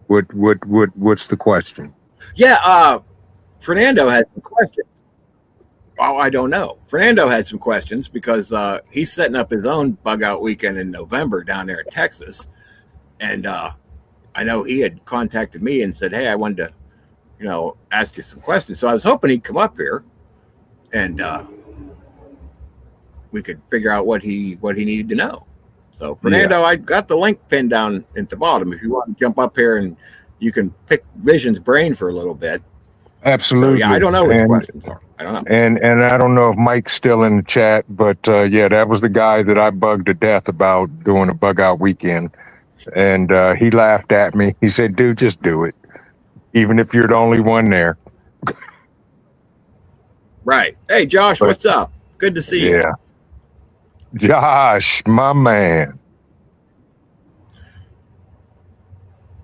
What's the question?
Yeah, Fernando had some questions. Oh, I don't know. Fernando had some questions because he's setting up his own Bug Out Weekend in November down there in Texas. And I know he had contacted me and said, hey, I wanted to, ask you some questions. So I was hoping he'd come up here and we could figure out what he needed to know. So Fernando, I got the link pinned down at the bottom. If you want to jump up here and you can pick Vision's brain for a little bit.
Absolutely.
So, yeah, I don't know what the questions are. I don't know.
And I don't know if Mike's still in the chat, but yeah, that was the guy that I bugged to death about doing a Bug Out Weekend. And he laughed at me. He said, dude, just do it. Even if you're the only one there.
Right. Hey, Josh, what's up? Good to see you.
Yeah. Josh, my man.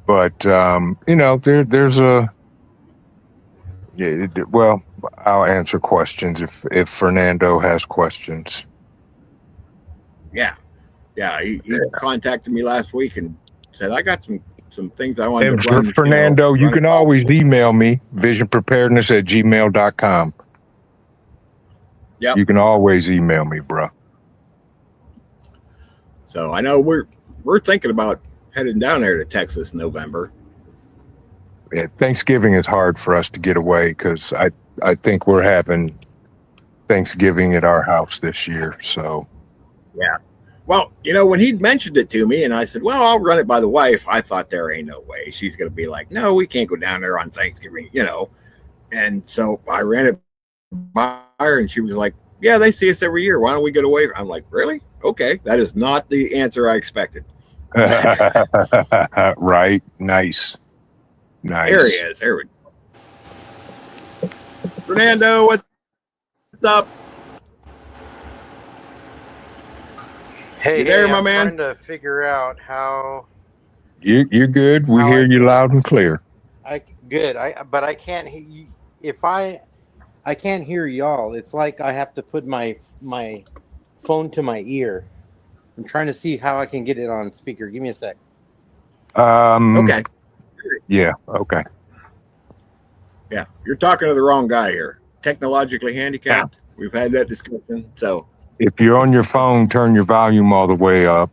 But, there's a... Yeah, well, I'll answer questions if Fernando has questions.
Yeah. He contacted me last week and said, I got some things I wanted to run.
Fernando, you can always email me, visionpreparedness@gmail.com.
Yeah.
You can always email me, bro.
So I know we're thinking about heading down there to Texas in November.
Yeah, Thanksgiving is hard for us to get away because I think we're having Thanksgiving at our house this year. So
yeah. Well, when he'd mentioned it to me and I said, well, I'll run it by the wife. I thought there ain't no way. She's going to be like, no, we can't go down there on Thanksgiving, And so I ran it by her and she was like, yeah, they see us every year. Why don't we get away? I'm like, really? Okay. That is not the answer I expected.
Right. Nice.
There he is. There we go. Fernando, what's up?
Hey,
you there,
I'm
my man?
trying to figure out how.
You're good. We hear you loud and clear.
But I can't hear you. I can't hear y'all. It's like I have to put my phone to my ear. I'm trying to see how I can get it on speaker. Give me a sec.
Okay.
Yeah. Okay.
Yeah, you're talking to the wrong guy here. Technologically handicapped. Yeah. We've had that discussion. So
if you're on your phone, turn your volume all the way up.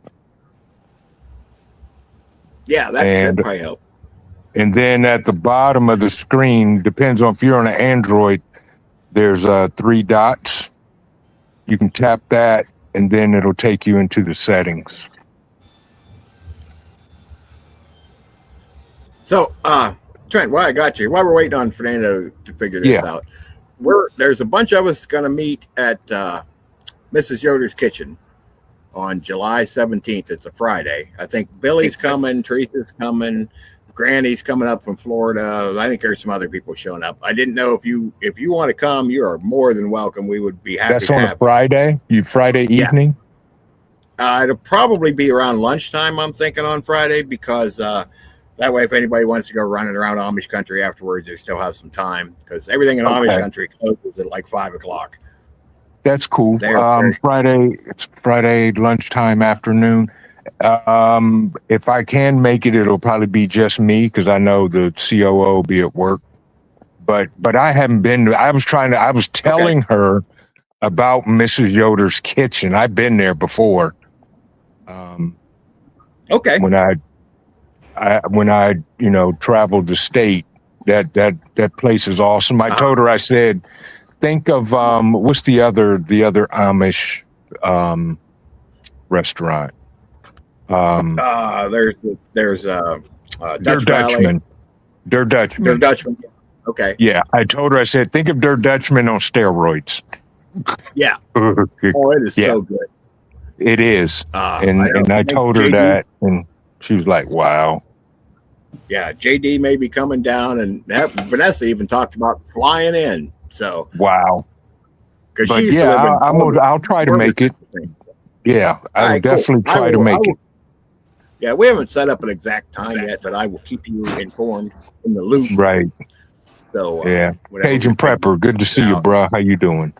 Yeah, that'd probably help.
And then at the bottom of the screen, depends on if you're on an Android, there's 3 dots. You can tap that, and then it'll take you into the settings.
So, Trent, while I got you, while we're waiting on Fernando to figure this out, there's a bunch of us going to meet at Mrs. Yoder's Kitchen on July 17th. It's a Friday. I think Billy's coming, Teresa's coming, Granny's coming up from Florida. I think there's some other people showing up. I didn't know if you want to come, you are more than welcome. We would be happy.
That's on a Friday? Friday evening?
It'll probably be around lunchtime, I'm thinking, on Friday, because that way, if anybody wants to go running around Amish country afterwards, they still have some time, because everything in Amish country closes at like 5 o'clock.
That's cool. It's Friday lunchtime, afternoon. If I can make it, it'll probably be just me, because I know the COO will be at work. But I haven't been. I was telling her about Mrs. Yoder's Kitchen. I've been there before.
Okay.
When I traveled the state, that place is awesome. I told her, I said, think of what's the other Amish restaurant?
There's
Der
Dutch Valley.
Dutchman. Der
Der
Dutchman.
Dutchman. Okay.
Yeah, I told her. I said, think of Der Dutchman on steroids.
Yeah.
it
Oh, it is so good.
is. And I told her
JD
that, and she was like, "Wow."
Yeah, JD may be coming down, and Vanessa even talked about flying in. So
Wow.
because
But
she used to
yeah,
live in
I'll try to make it. Yeah, I will
All right, cool.
definitely try to make it.
Yeah, we haven't set up an exact time yet, but I will keep you informed in the loop.
Right.
So
Yeah.
whenever
Cajun
we figure
Prepper, good to see you,
out.
bro. How you doing?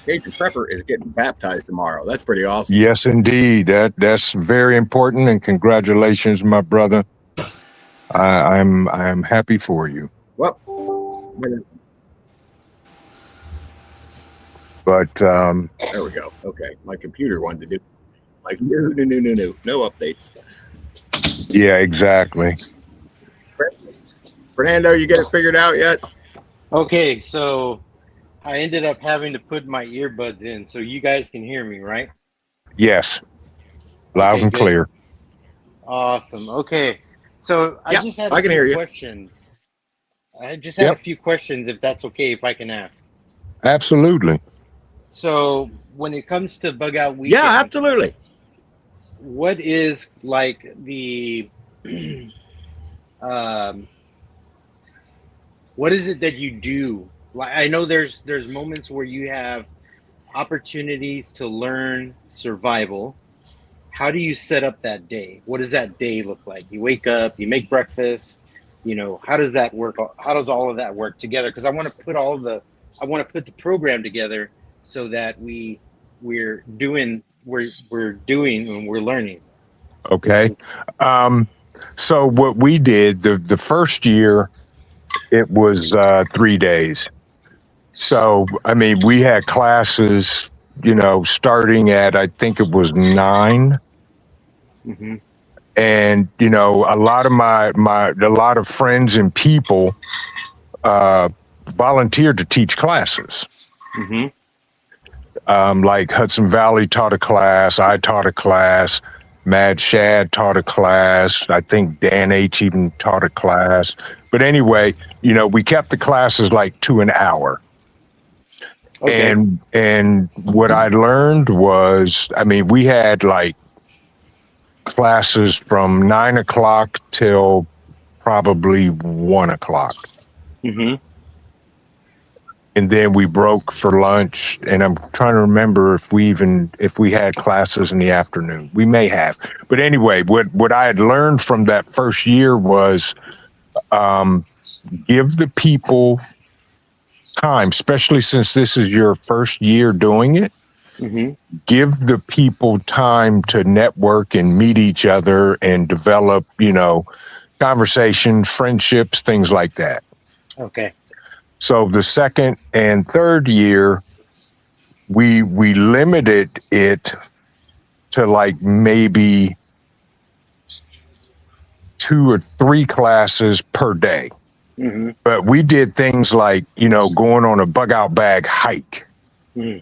Cajun Prepper is getting baptized tomorrow. That's pretty awesome.
Yes, indeed. That's very important, and congratulations, my brother. I'm happy for you.
Well,
But
there we go. Okay, my computer wanted to do like no updates.
yeah, exactly.
Fernando, you get it figured out yet?
Okay, so I ended up having to put my earbuds in so you guys can hear me, right?
Yes, loud
Okay,
and
good.
clear.
Awesome. Okay, so I
Yeah,
just had
I can
a
hear
few
you.
questions. I just had
Yep.
a few questions, if that's okay, if I can ask.
Absolutely.
So when it comes to bug out weekend,
Yeah, absolutely.
what is like the what is it that you do? Like, I know there's moments where you have opportunities to learn survival. How do you set up that day? What does that day look like? You wake up, you make breakfast, how does that work? How does all of that work together? Because I want to put the program together so that we're doing and we're learning.
Okay. So what we did the first year, it was 3 days. So I mean, we had classes, starting at I think it was 9.
Mm-hmm.
And a lot of a lot of friends and people volunteered to teach classes.
Mm-hmm.
Like Hudson Valley taught a class, I taught a class, Mad Shad taught a class, I think Dan H even taught a class. But anyway, we kept the classes like to an hour.
Okay.
And what I learned was, I mean, we had like classes from 9 o'clock till probably 1 o'clock.
Mm-hmm.
And then we broke for lunch, and I'm trying to remember if we had classes in the afternoon. We may have. But anyway, what I had learned from that first year was give the people time, especially since this is your first year doing it.
Mm-hmm.
Give the people time to network and meet each other and develop, conversation, friendships, things like that.
Okay.
So the second and third year, we limited it to like maybe 2 or 3 classes per day.
Mm-hmm.
But we did things like, going on a bug out bag hike.
Mm-hmm.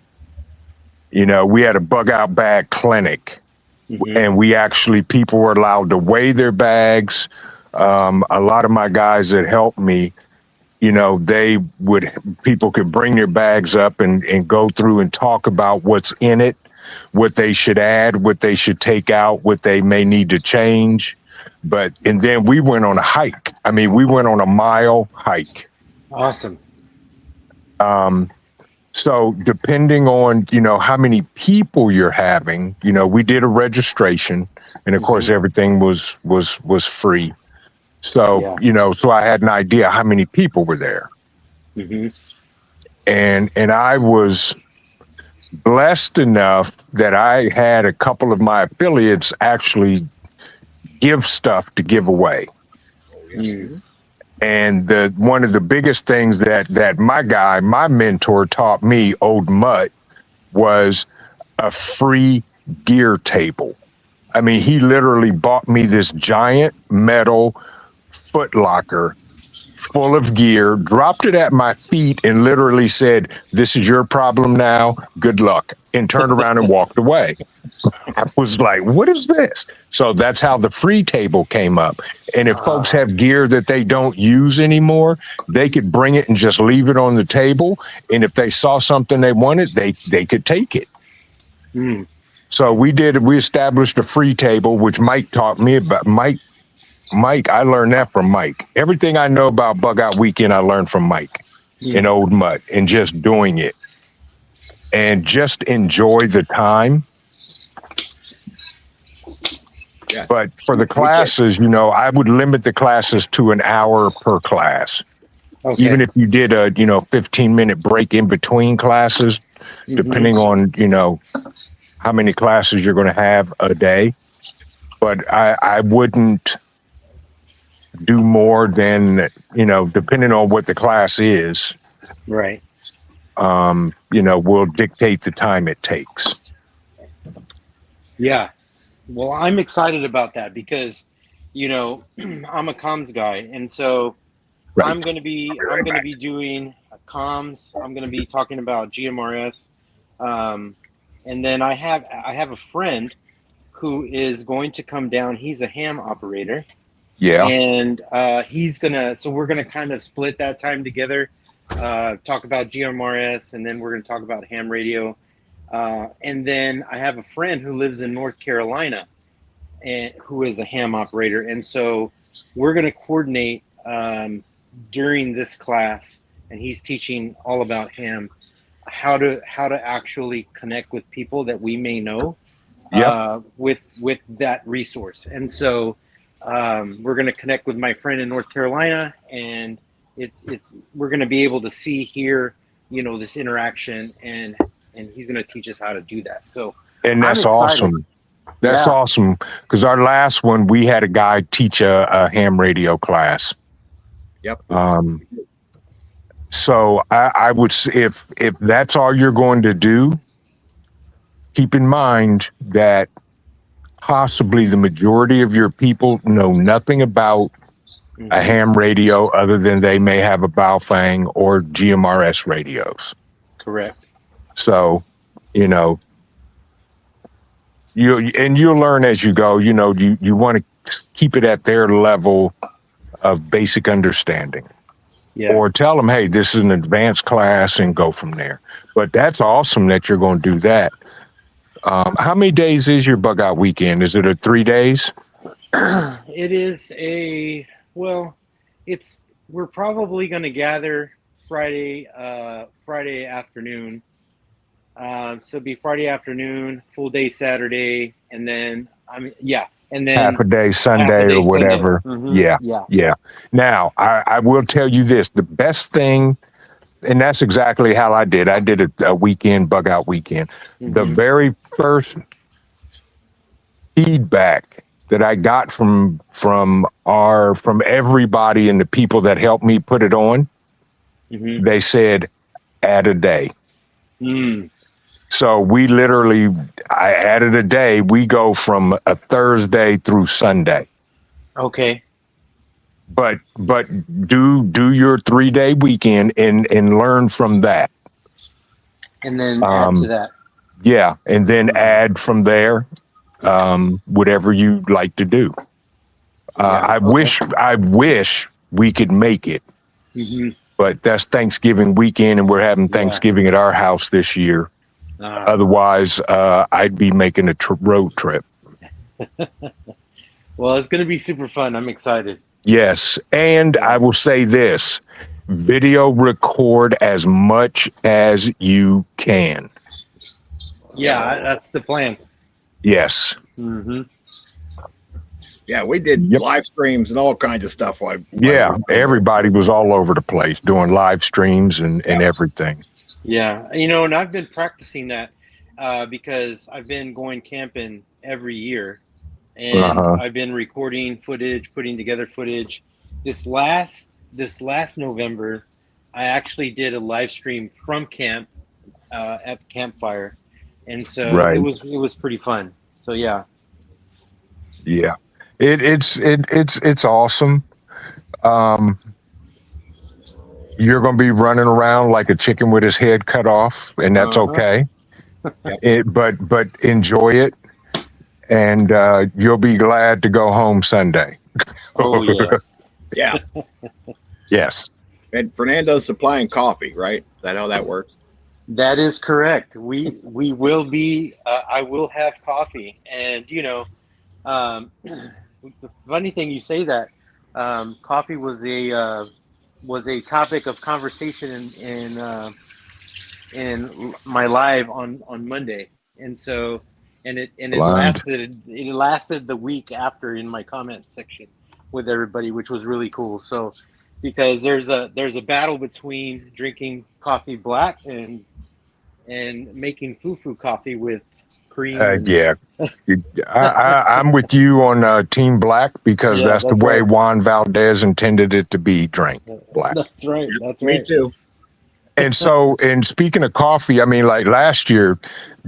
We had a bug out bag clinic,
Mm-hmm.
and people were allowed to weigh their bags. A lot of my guys that helped me, people could bring their bags up and go through and talk about what's in it, what they should add, what they should take out, what they may need to change. And then we went on a hike. I mean, we went on a mile hike.
Awesome.
So depending on, how many people you're having, we did a registration, and of course everything was free. So, so I had an idea how many people were there.
Mm-hmm.
And I was blessed enough that I had a couple of my affiliates actually give stuff to give away.
Mm-hmm.
And one of the biggest things that my mentor taught me, Old Mutt, was a free gear table. I mean, he literally bought me this giant metal foot locker full of gear, dropped it at my feet, and literally said, "This is your problem now. Good luck," and turned around and walked away. I was like, what is this? So that's how the free table came up. And if folks have gear that they don't use anymore, they could bring it and just leave it on the table. And if they saw something they wanted, they could take it.
Mm.
So we established a free table, which Mike taught me about. Mike, I learned that from Mike. Everything I know about Bug Out Weekend, I learned from Mike in Old Mutt, and just doing it and just enjoy the time.
Yes.
But for the classes, I would limit the classes to an hour per class.
Okay.
Even if you did a 15-minute break in between classes, depending on how many classes you're going to have a day. But I wouldn't do more than depending on what the class is.
Right.
Will dictate the time it takes.
Yeah. Well, I'm excited about that because, I'm a comms guy, and so
Right.
I'm going to be doing comms. I'm going to be talking about GMRS, and then I have a friend who is going to come down. He's a ham operator.
Yeah.
And we're gonna kind of split that time together, talk about GMRS, and then we're gonna talk about ham radio. And then I have a friend who lives in North Carolina and who is a ham operator. And so we're gonna coordinate during this class, and he's teaching all about ham, how to actually connect with people that we may know with that resource. And so we're going to connect with my friend in North Carolina, and we're going to be able to hear, this interaction, and he's going to teach us how to do that. So,
and that's awesome. That's awesome. Because our last one, we had a guy teach a ham radio class.
Yep.
So I would say if that's all you're going to do, keep in mind that possibly the majority of your people know nothing about a ham radio other than they may have a Baofeng or GMRS radios.
Correct.
So, you'll learn as you go. You want to keep it at their level of basic understanding.
Yeah.
Or tell them, hey, this is an advanced class, and go from there. But that's awesome that you're going to do that. How many days is your Bug Out Weekend? Is it 3 days?
It is we're probably going to gather Friday afternoon. So it'll be Friday afternoon, full day Saturday, and then and then
half a day Sunday or whatever.
Sunday.
Yeah. Now, I will tell you this, the best thing, and that's exactly how I did. I did a weekend, Bug Out Weekend. The very first feedback that I got from everybody and the people that helped me put it on, they said, add a day. So I added a day. We go from a Thursday through Sunday.
Okay.
But do your 3-day weekend and learn from that.
And then add to that.
Yeah, and then add from there whatever you like to do. I wish we could make it, but that's Thanksgiving weekend, and we're having Thanksgiving at our house this year. Otherwise, I'd be making a road trip.
Well, it's going to be super fun. I'm excited.
Yes, and I will say this, video record as much as you can.
Yeah, that's the plan.
Yes.
Yeah, we did live streams and all kinds of stuff.
Everybody was all over the place doing live streams and everything.
Yeah, and I've been practicing that because I've been going camping every year. And I've been recording footage, putting together footage. This last November, I actually did a live stream from camp at the campfire, and so it was pretty fun. So yeah, it's awesome. You're going to be running around like a chicken with his head cut off, and that's okay. But enjoy it.
and you'll be glad to go home Sunday.
Oh yeah.
Yeah.
Yes.
And Fernando's supplying coffee, right? Is that how that works?
That is correct. We will be. I will have coffee, and the funny thing you say that coffee was a topic of conversation in my live on Monday, and so it
Blind.
lasted the week after in my comment section with everybody, which was really cool. So because there's a battle between drinking coffee black and making fufu coffee with cream.
Yeah, I'm with you on Team Black because
Yeah,
that's the
that's
way
right.
Juan Valdez intended it to be drank, black.
That's right. That's
Me
right.
too.
And so, and speaking of coffee, I mean, like last year,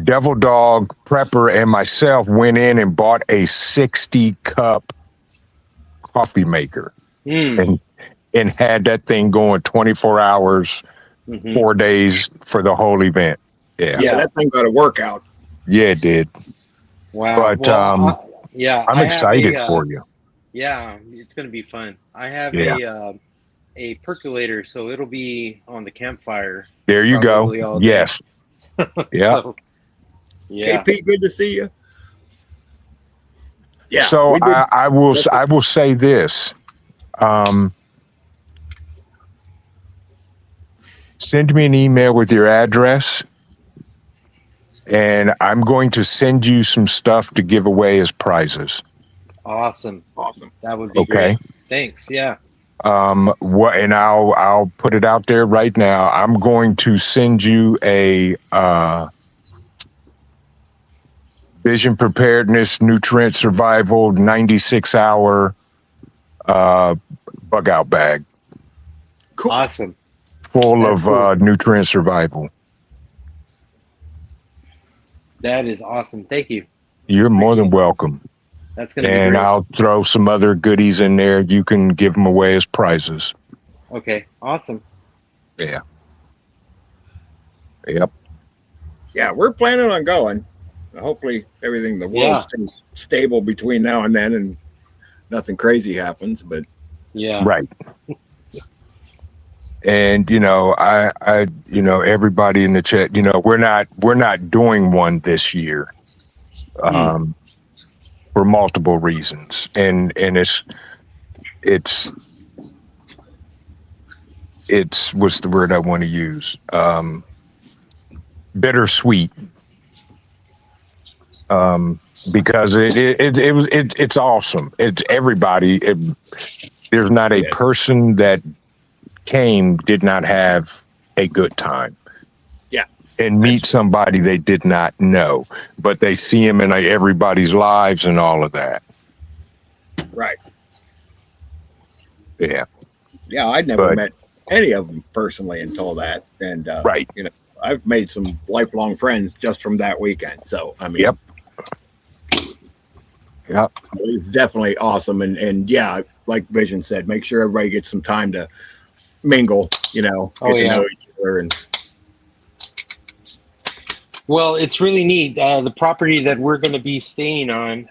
Devil Dog Prepper and myself went in and bought a 60-cup coffee maker
Mm.
and had that thing going 24 hours,
Mhm.
4 days for the whole event. Yeah,
Yeah, that thing got a workout.
yeah, it did.
Wow.
But
yeah,
I'm
I have
excited for you.
Yeah, it's gonna be fun. I have
Yeah.
a percolator, so it'll be on the campfire.
There you go.
probably all day.
Yes. Yeah.
So, yeah.
KP, good to see you. Yeah.
So
we did-
I will say this. Send me an email with your address, and I'm going to send you some stuff to give away as prizes.
Awesome.
awesome.
That would be
Okay.
great. Thanks. Yeah.
And I'll put it out there right now. I'm going to send you a Vision Preparedness Nutrient Survival 96-hour bug out bag
Cool.
Awesome.
full
That's
of
cool.
nutrient survival.
That is awesome. Thank you.
You're more than welcome.
That's gonna be
And
great.
I'll throw some other goodies in there. You can give them away as prizes.
Okay. Awesome.
Yeah. Yep.
Yeah, we're planning on going. Hopefully, everything the world
Yeah.
stays stable between now and then, and nothing crazy happens. But
Yeah.
Right. And I everybody in the chat, we're not doing one this year, for multiple reasons, and it's what's the word I want to use? Bittersweet. Because it's awesome. It's everybody. There's not a person that did not have a good time.
Yeah.
And meet somebody they did not know, but they see him in everybody's lives and all of that.
right,
Yeah.
yeah, I'd never
But-
met any of them personally until that, and
Right.
I've made some lifelong friends just from that weekend. So I mean,
Yep. Yep.
it's definitely awesome. And yeah, like Vision said, make sure everybody gets some time to mingle. Get
Oh,
to
yeah.
know each other. And
Well, it's really neat. The property that we're going to be staying on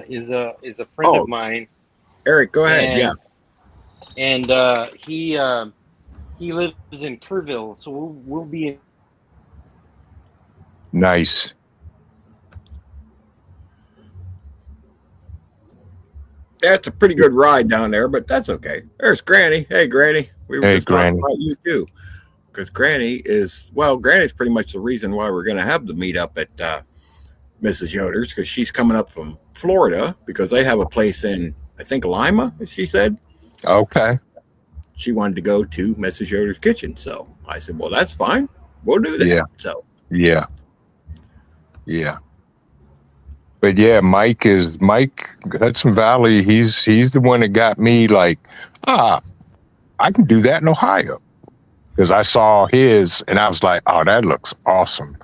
is a friend
Oh.
of mine,
Eric, go ahead.
And-
Yeah,
and he lives in Kerrville, so we'll be in.
Nice.
that's a pretty good ride down there, but that's okay. There's Granny. Hey, Granny. We were
Hey,
just talking
Granny.
about you too, because Granny's pretty much the reason why we're going to have the meetup at Mrs. Yoder's, because she's coming up from Florida because they have a place in, I think, Lima. She said
Okay.
she wanted to go to Mrs. Yoder's kitchen, so I said, well, that's fine. We'll do that.
Yeah.
So
Yeah. Yeah. But yeah, Mike Hudson Valley. He's the one that got me like, I can do that in Ohio, because I saw his and I was like, oh, that looks awesome.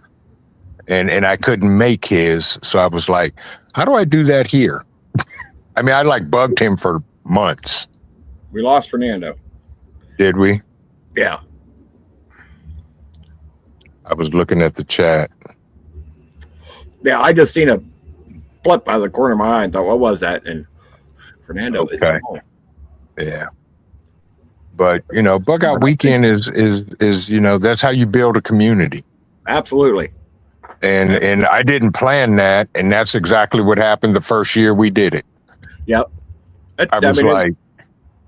And I couldn't make his, so I was like, how do I do that here? I mean, I bugged him for months.
we lost Fernando.
Did we?
Yeah.
I was looking at the chat.
Yeah, I just seen a blip out of the corner of my eye and thought, what was that? And Fernando is
Okay.
home.
Yeah. But Bug Out Weekend is that's how you build a community.
Absolutely.
And I didn't plan that, and that's exactly what happened the first year we did it.
Yep.
I was like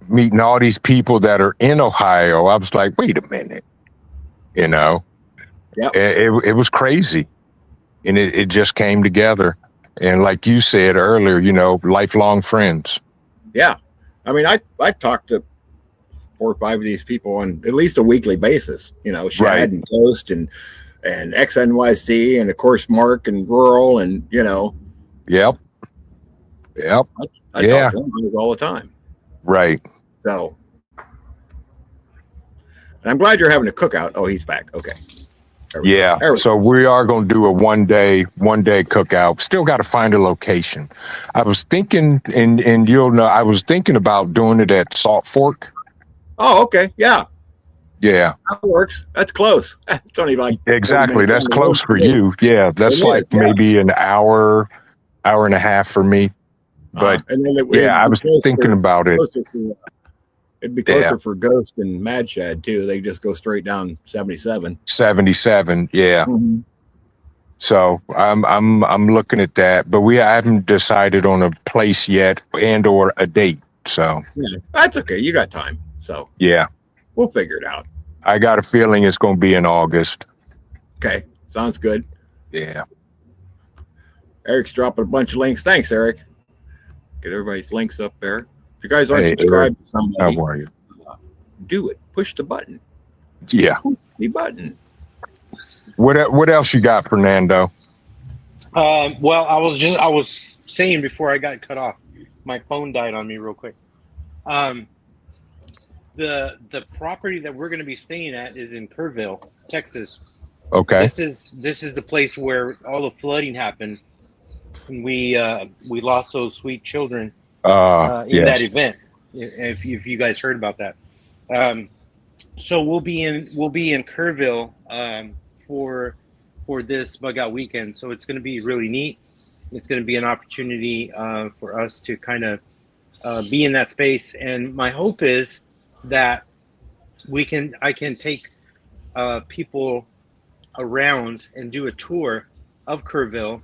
meeting all these people that are in Ohio. I was like, wait a minute,
Yep.
it was crazy, and it just came together. And like you said earlier, lifelong friends.
Yeah. I mean, I talked to 4 or 5 of these people on at least a weekly basis, Shad
Right.
and Ghost and XNYC and of course Mark and Rural and
Yep.
I
Yeah.
talk to them all the time.
Right.
So and I'm glad you're having a cookout. Oh, he's back. Okay. There we go.
Yeah.
There we
So we are going to do a one day cookout. Still got to find a location. I was thinking, and you'll know, I was thinking about doing it at Salt Fork.
Oh, okay. Yeah.
Yeah,
That works. That's close. It's only like 40
exactly.
minutes
That's
down the road
close for
me.
you. Yeah. That's
It
like
is, yeah.
maybe an hour and a half for me. But
And then
yeah, I was thinking about it.
It'd be closer for Ghost and Mad Shad too. They just go straight down 77.
77. Yeah.
Mhm.
So I'm looking at that, but I haven't decided on a place yet and or a date. So
Yeah, that's okay. You got time, so
yeah,
we'll figure it out.
I got a feeling it's going to be in August.
Okay, sounds good.
Yeah.
Eric's dropping a bunch of links. Thanks, Eric. Get everybody's links up there. If you guys aren't
Hey,
subscribed to
How
somebody,
are you?
do it. Push the button.
Yeah.
The button.
What else you got, Fernando?
Well, I was saying before I got cut off, my phone died on me real quick. The property that we're going to be staying at is in Kerrville, Texas.
Okay.
This is the place where all the flooding happened, and we lost those sweet children in that event. If you guys heard about that, so we'll be in Kerrville for this Bug Out Weekend. So it's going to be really neat. It's going to be an opportunity for us to kind of be in that space, and my hope is that I can take people around and do a tour of Kerrville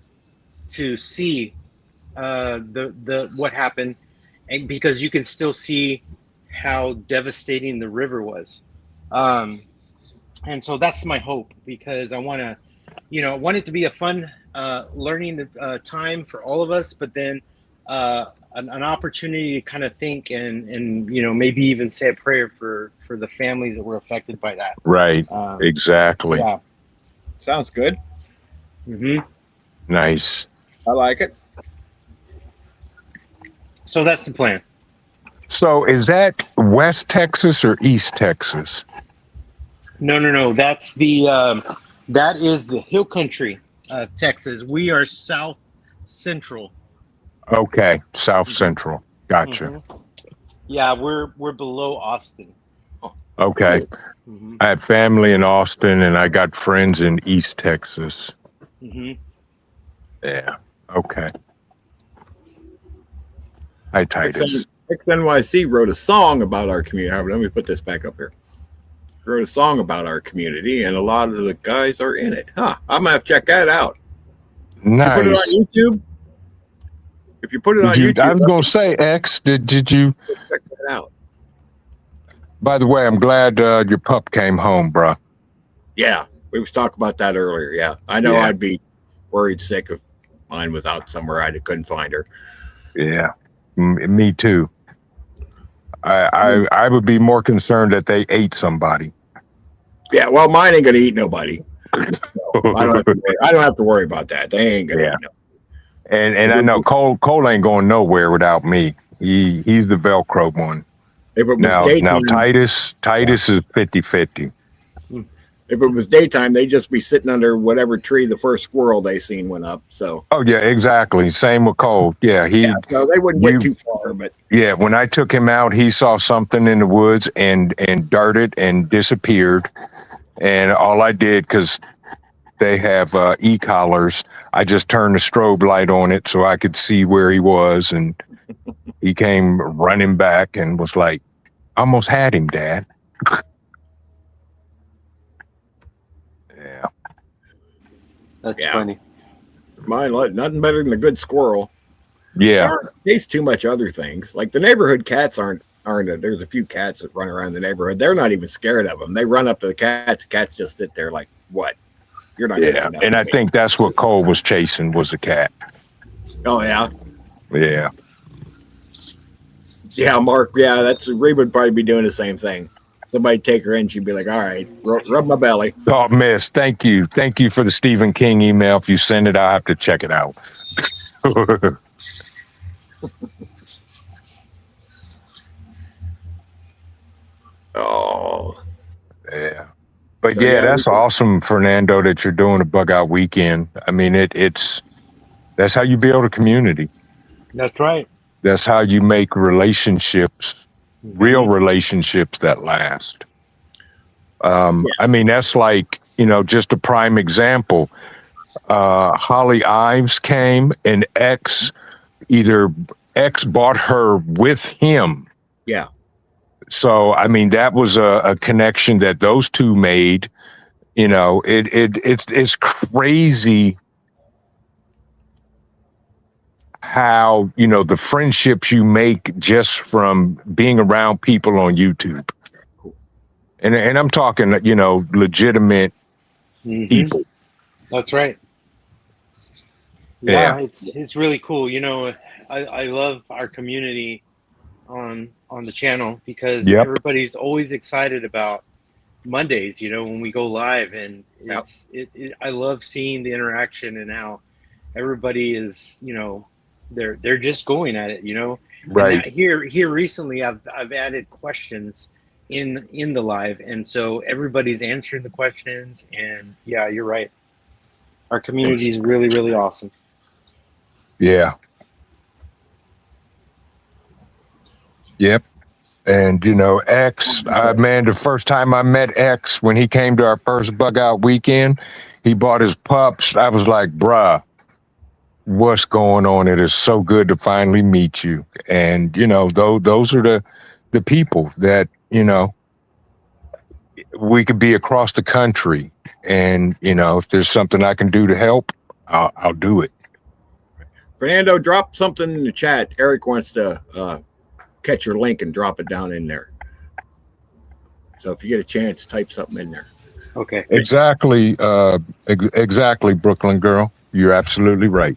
to see the what happened, and because you can still see how devastating the river was, and so that's my hope, because I want it to be a fun learning time for all of us, but then an opportunity to kind of think and maybe even say a prayer for the families that were affected by that.
Right. Exactly.
Yeah.
Sounds good.
hmm
Nice.
I like it.
So that's the plan.
So is that West Texas or East Texas?
No. That's that is the hill country of Texas. We are south central.
Okay. South Central. Gotcha.
Mhm. Yeah, we're below Austin.
Okay.
hmm
I have family in Austin and I got friends in East Texas.
hmm
Yeah. Okay. Hi, Titus.
XNYC wrote a song about our community. Let me put this back up here. Wrote a song about our community, and a lot of the guys are in it. Huh. I'm going to have to check that out.
Nice.
You put it on YouTube? If you put it on YouTube,
I was going to say, X, did you?
check that out.
By the way, I'm glad your pup came home, bro.
Yeah, we was talking about that earlier. Yeah, I know.
Yeah.
I'd be worried sick if mine was out somewhere. I couldn't find her.
Yeah. Me too. I would be more concerned that they ate somebody.
Yeah, well, mine ain't gonna eat nobody. So I don't have to worry about that. They ain't gonna
Yeah.
eat nobody.
And I know Cole ain't going nowhere without me. He's the Velcro one.
If it was
Now
daytime,
Titus is 50-50.
if it was daytime, they'd just be sitting under whatever tree the first squirrel they seen went up. So
Oh yeah, exactly. Same with Cole. Yeah,
so they wouldn't get
you-
too far. But
yeah, when I took him out, he saw something in the woods and darted and disappeared. And all I did, because they have e-collars. I just turned the strobe light on it so I could see where he was, and he came running back and was like, "Almost had him, Dad." Yeah.
That's funny.
Mine, nothing better than a good squirrel.
Yeah.
They taste too much other things. Like the neighborhood cats aren't. There's a few cats that run around the neighborhood. They're not even scared of them. They run up to the cats. The cats just sit there like, "What? You're not."
Yeah, and I think that's what Cole was chasing, was a cat.
Oh yeah.
Yeah.
Yeah, Mark. Yeah, Reba would probably be doing the same thing. Somebody take her in, she'd be like, "All right, rub my belly."
Oh, miss, thank you for the Stephen King email. If you send it, I'll have to check it out.
Oh,
yeah. But so, yeah, that's awesome, Fernando, that you're doing a bug out weekend. I mean, that's how you build a community.
That's right.
That's how you make relationships, real relationships that last. I mean, that's like, just a prime example. Holly Ives came, and X bought her with him.
Yeah.
So, I mean, that was a connection that those two made. It's crazy how, the friendships you make just from being around people on YouTube. And I'm talking, legitimate people.
That's right. Yeah, it's really cool. I love our community on the channel because everybody's always excited about Mondays, when we go live, and I love seeing the interaction and how everybody is, they're just going at it,
Right.
And here recently I've added questions in the live, and so everybody's answering the questions, and yeah, you're right. Our community is really, really awesome.
Yeah. Yep. And, X, man, the first time I met X, when he came to our first bug out weekend, he bought his pups. I was like, bruh, what's going on? It is so good to finally meet you. And, those are the people that, we could be across the country, and, if there's something I can do to help, I'll do it.
Fernando, drop something in the chat. Eric wants to catch your link and drop it down in there. So if you get a chance, type something in there.
Okay.
Exactly. Exactly, Brooklyn girl. You're absolutely right.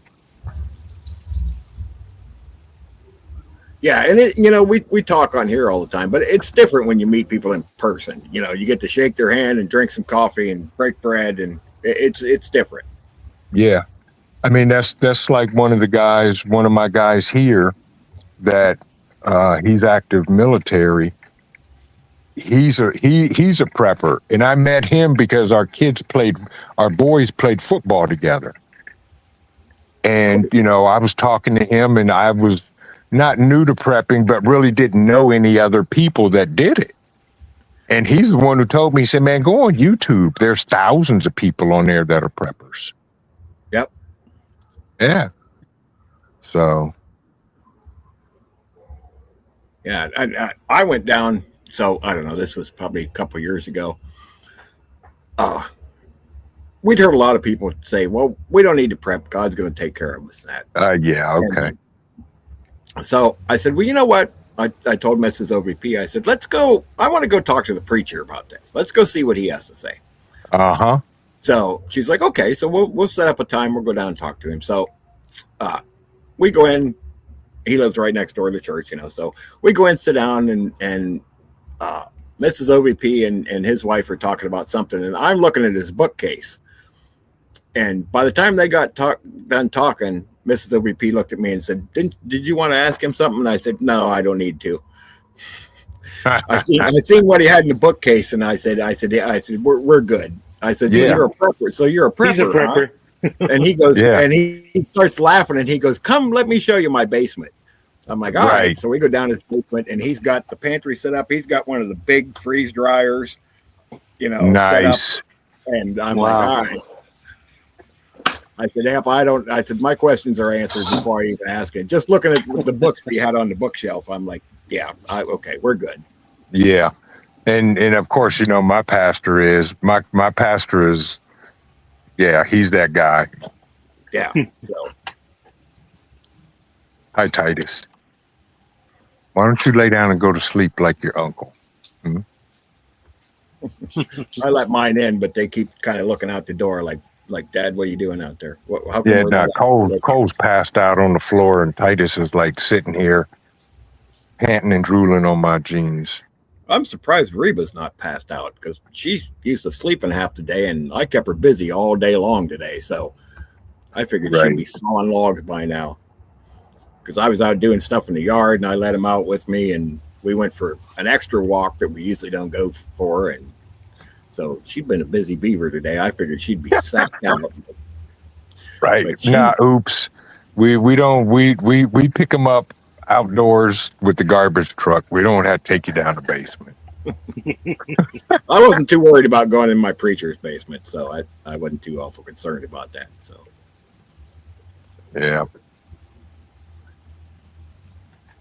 Yeah, and we talk on here all the time, but it's different when you meet people in person. You get to shake their hand and drink some coffee and break bread, and it's different.
Yeah. I mean, that's like one of my guys here that he's active military. He's a prepper, and I met him because our boys played football together. And, I was talking to him, and I was not new to prepping, but really didn't know any other people that did it. And he's the one who told me, he said, man, go on YouTube. There's thousands of people on there that are preppers.
Yep.
Yeah. So.
Yeah. I went down. So I don't know. This was probably a couple of years ago. We'd heard a lot of people say, well, we don't need to prep. God's going to take care of us.
Yeah. Okay.
And so I said, well, you know what? I told Mrs. OVP, I said, let's go. I want to go talk to the preacher about this. Let's go see what he has to say.
Uh-huh.
So she's like, okay, so we'll set up a time. We'll go down and talk to him. So we go in. He lives right next door to the church, so we go in, sit down, and Mrs. OVP and his wife are talking about something, and I'm looking at his bookcase. And by the time they got done talking, Mrs. OVP looked at me and said, did you want to ask him something? And I said, no, I don't need to. I seen what he had in the bookcase, and I said, we're good. I said, so you're a prepper. So you're a prepper.
He's a prepper.
Huh? And he goes, and he starts laughing, and he goes, come, let me show you my basement. I'm like, all right. So we go down his basement, and he's got the pantry set up. He's got one of the big freeze dryers,
nice.
set up. And I'm like, all right. I said, Amp, I said, my questions are answered before I even ask it. Just looking at the books that you had on the bookshelf, I'm like, yeah, okay, we're good.
Yeah. And of course, you know, my pastor is, yeah, he's that guy.
Yeah. So
Hi, Titus. Why don't you lay down and go to sleep like your uncle?
I let mine in, but they keep kind of looking out the door like, Dad, what are you doing out there? How come
Yeah,
we're
no,
not
Cole's passed out on the floor, and Titus is like sitting here panting and drooling on my jeans.
I'm surprised Reba's not passed out because she's used to sleeping half the day, and I kept her busy all day long today. So I figured
Right.
she'd be sawing logs by now because I was out doing stuff in the yard, and I let him out with me, and we went for an extra walk that we usually don't go for, and so she'd been a busy beaver today. I figured she'd be sacked out.
Right.
But she-
Nah, oops. We pick them up outdoors with the garbage truck. We don't have to take you down the basement.
I wasn't too worried about going in my preacher's basement, so I wasn't too awful concerned about that. So
Yeah.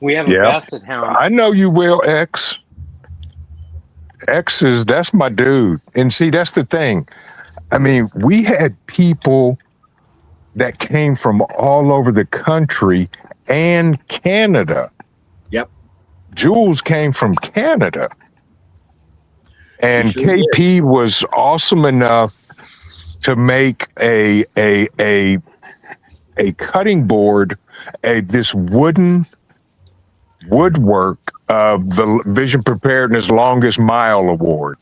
We have a
Yeah.
basset hound.
I know you will, X. That's my dude. And see, that's the thing. I mean, we had people that came from all over the country and Canada.
Yep.
Jules came from Canada. And
She sure
KP was awesome enough to make a cutting board, this wooden woodwork of the Vision Preparedness Longest Mile Award.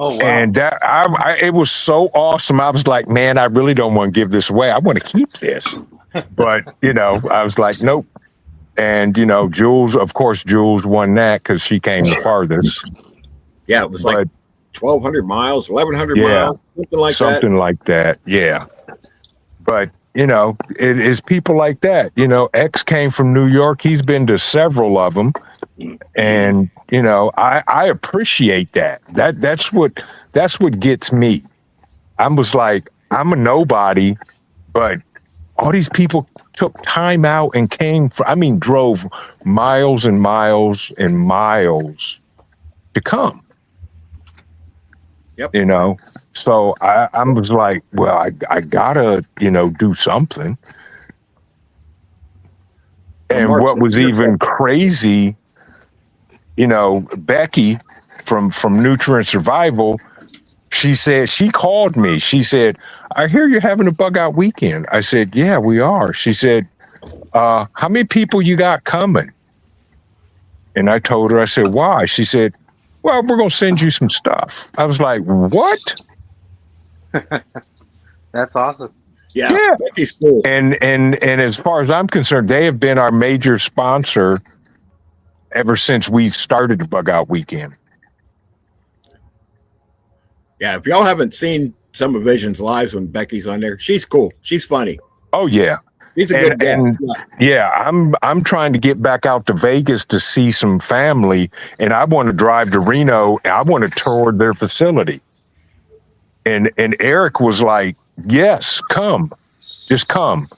Oh wow!
And that it was so awesome. I was like, man, I really don't want to give this away. I want to keep this. But, you know, I was like, nope. And, you know, Jules won that because she came the farthest.
yeah, it was like 1,200 miles, 1,100
Yeah.
miles, something like that.
Something like that. Yeah. But, you know, it is people like that. You know, X came from New York. He's been to several of them. And, you know, I appreciate that. That's what gets me. I was like, I'm a nobody, but all these people took time out and drove miles and miles and miles to come.
Yep.
You know, so I was like, well, I gotta, you know, do something. And
Mark
what
said
was
you're
even crazy, you know, Becky from Nutrient Survival, she said, she called me. She said, I hear you're having a bug out weekend. I said, yeah, we are. She said, how many people you got coming? And I told her, I said, why? She said, well, we're going to send you some stuff. I was like, what?
That's awesome.
Yeah,
Yeah.
Becky's cool.
And as far as I'm concerned, they have been our major sponsor ever since we started the Bug Out Weekend.
Yeah, if y'all haven't seen some of Vision's lives when Becky's on there, she's cool. She's funny.
Oh yeah.
She's a good guest.
Yeah, I'm trying to get back out to Vegas to see some family, and I want to drive to Reno. I want to tour their facility. And Eric was like, "Yes, come, just come.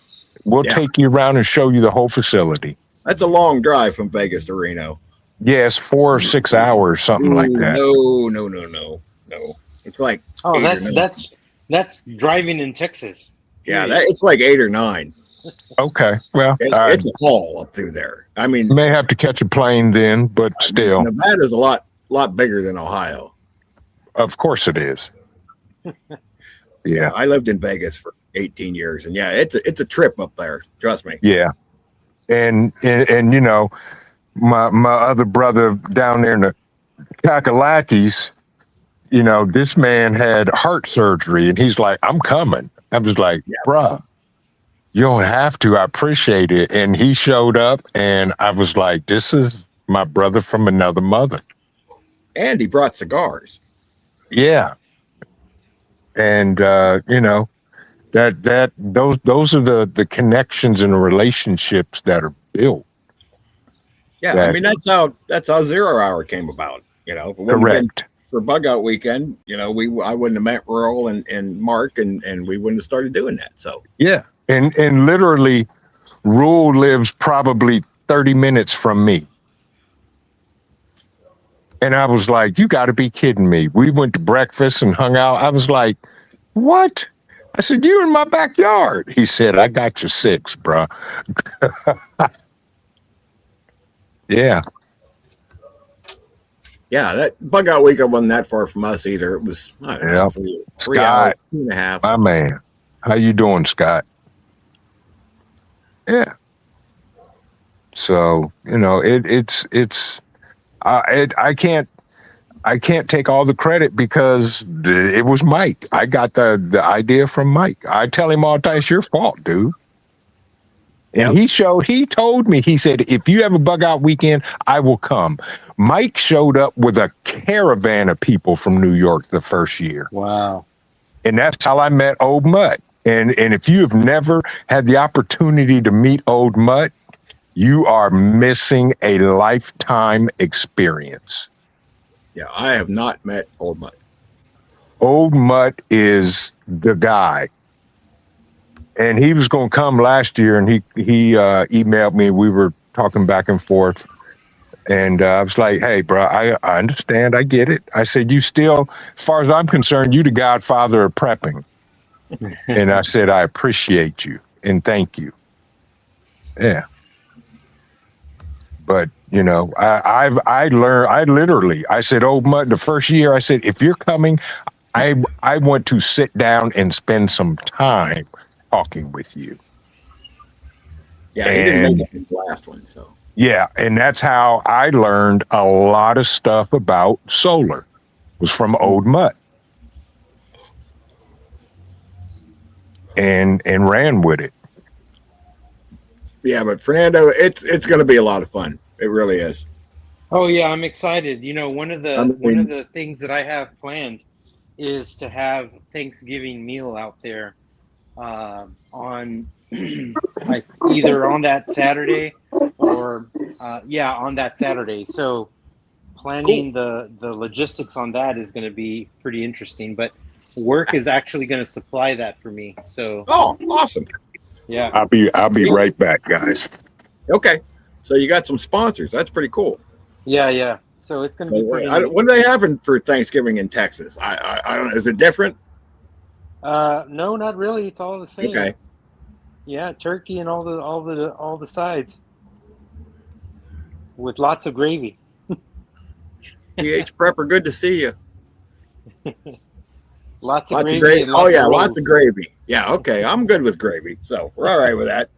We'll take you around and show you the whole facility."
That's a long drive from Vegas to Reno.
Yes, 4 or 6 hours, something like that.
No. It's like
that's driving in Texas.
yeah, it's like 8 or 9.
Okay, well,
It's a haul up through there. I mean,
may have to catch a plane then, but still,
Nevada's a lot bigger than Ohio.
of course it is. Yeah,
I lived in Vegas for 18 years, and yeah, it's a trip up there. Trust me.
yeah, and you know, my other brother down there in the Kakalakis, you know, this man had heart surgery, and he's like, "I'm coming." I was like, "Bruh, you don't have to. I appreciate it." And he showed up, and I was like, "This is my brother from another mother."
And he brought cigars.
Yeah. And you know, those are the connections and the relationships that are built.
Yeah, I mean that's how 0 Hour came about. You know,
Correct.
for bug out weekend, I wouldn't have met Earl and Mark, and we wouldn't have started doing that. So
Yeah. And literally, Rule lives probably 30 minutes from me. And I was like, you got to be kidding me. We went to breakfast and hung out. I was like, what? I said, you're in my backyard. He said, I got you 6, bro. Yeah.
Yeah, that bug out weekend wasn't that far from us either. It was, I don't know,
Yep.
3 hours, 2.5.
My man. How you doing, Scott? Yeah. So, I can't take all the credit because it was Mike. I got the idea from Mike. I tell him all the time, it's your fault, dude. And he told me, he said, if you have a bug out weekend, I will come. Mike showed up with a caravan of people from New York the first year.
Wow.
And that's how I met Old Mutt. And if you have never had the opportunity to meet Old Mutt, you are missing a lifetime experience.
Yeah, I have not met Old Mutt.
Old Mutt is the guy. And he was going to come last year, and he emailed me. We were talking back and forth. And I was like, hey, bro, I understand. I get it. I said, you still, as far as I'm concerned, you the godfather of prepping. And I said, I appreciate you and thank you. Yeah. But, I learned, I said, Old Mutt, the first year, I said, if you're coming, I want to sit down and spend some time talking with you.
Yeah, he didn't make it in the last one, so.
Yeah, and that's how I learned a lot of stuff about solar, was from Old Mutt. And ran with it.
Yeah, but Fernando, it's going to be a lot of fun. It really is.
Oh yeah, I'm excited. One of the things that I have planned is to have Thanksgiving meal out there on either on that Saturday or on that Saturday. So planning the logistics on that is going to be pretty interesting, but work is actually going to supply that for me. So
awesome.
Yeah. I'll be right back, guys.
Okay. So you got some sponsors. That's pretty cool.
Yeah. So it's going to be pretty
what do they have for Thanksgiving in Texas? I don't know. Is it different?
No, not really. It's all the same.
Okay.
Yeah, turkey and all the sides with lots of gravy.
PH Prepper, good to see you.
Lots of gravy.
Lots of gravy. Yeah, okay. I'm good with gravy, so we're all right with that.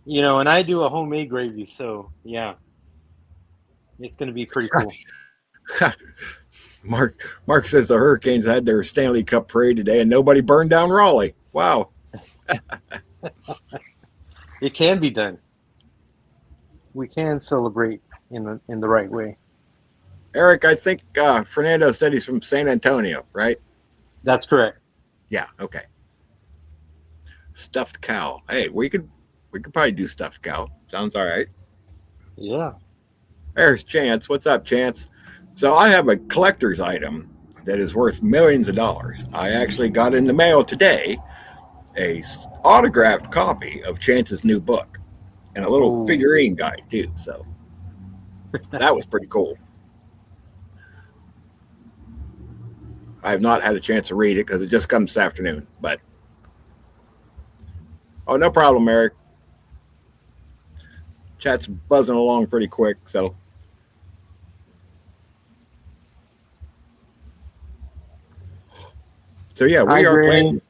And I do a homemade gravy, so yeah, it's going to be pretty cool.
Mark says the Hurricanes had their Stanley Cup parade today, and nobody burned down Raleigh. Wow.
It can be done. We can celebrate in the right way.
Eric, I think Fernando said he's from San Antonio, right?
That's correct.
Yeah. Okay. Stuffed cow. Hey, we could probably do stuffed cow. Sounds all right.
Yeah.
There's Chance. What's up, Chance? So I have a collector's item that is worth millions of dollars. I actually got in the mail today a autographed copy of Chance's new book and a little figurine guide too. So that was pretty cool. I have not had a chance to read it because it just comes this afternoon, but no problem, Eric. Chat's buzzing along pretty quick, so yeah, we are planning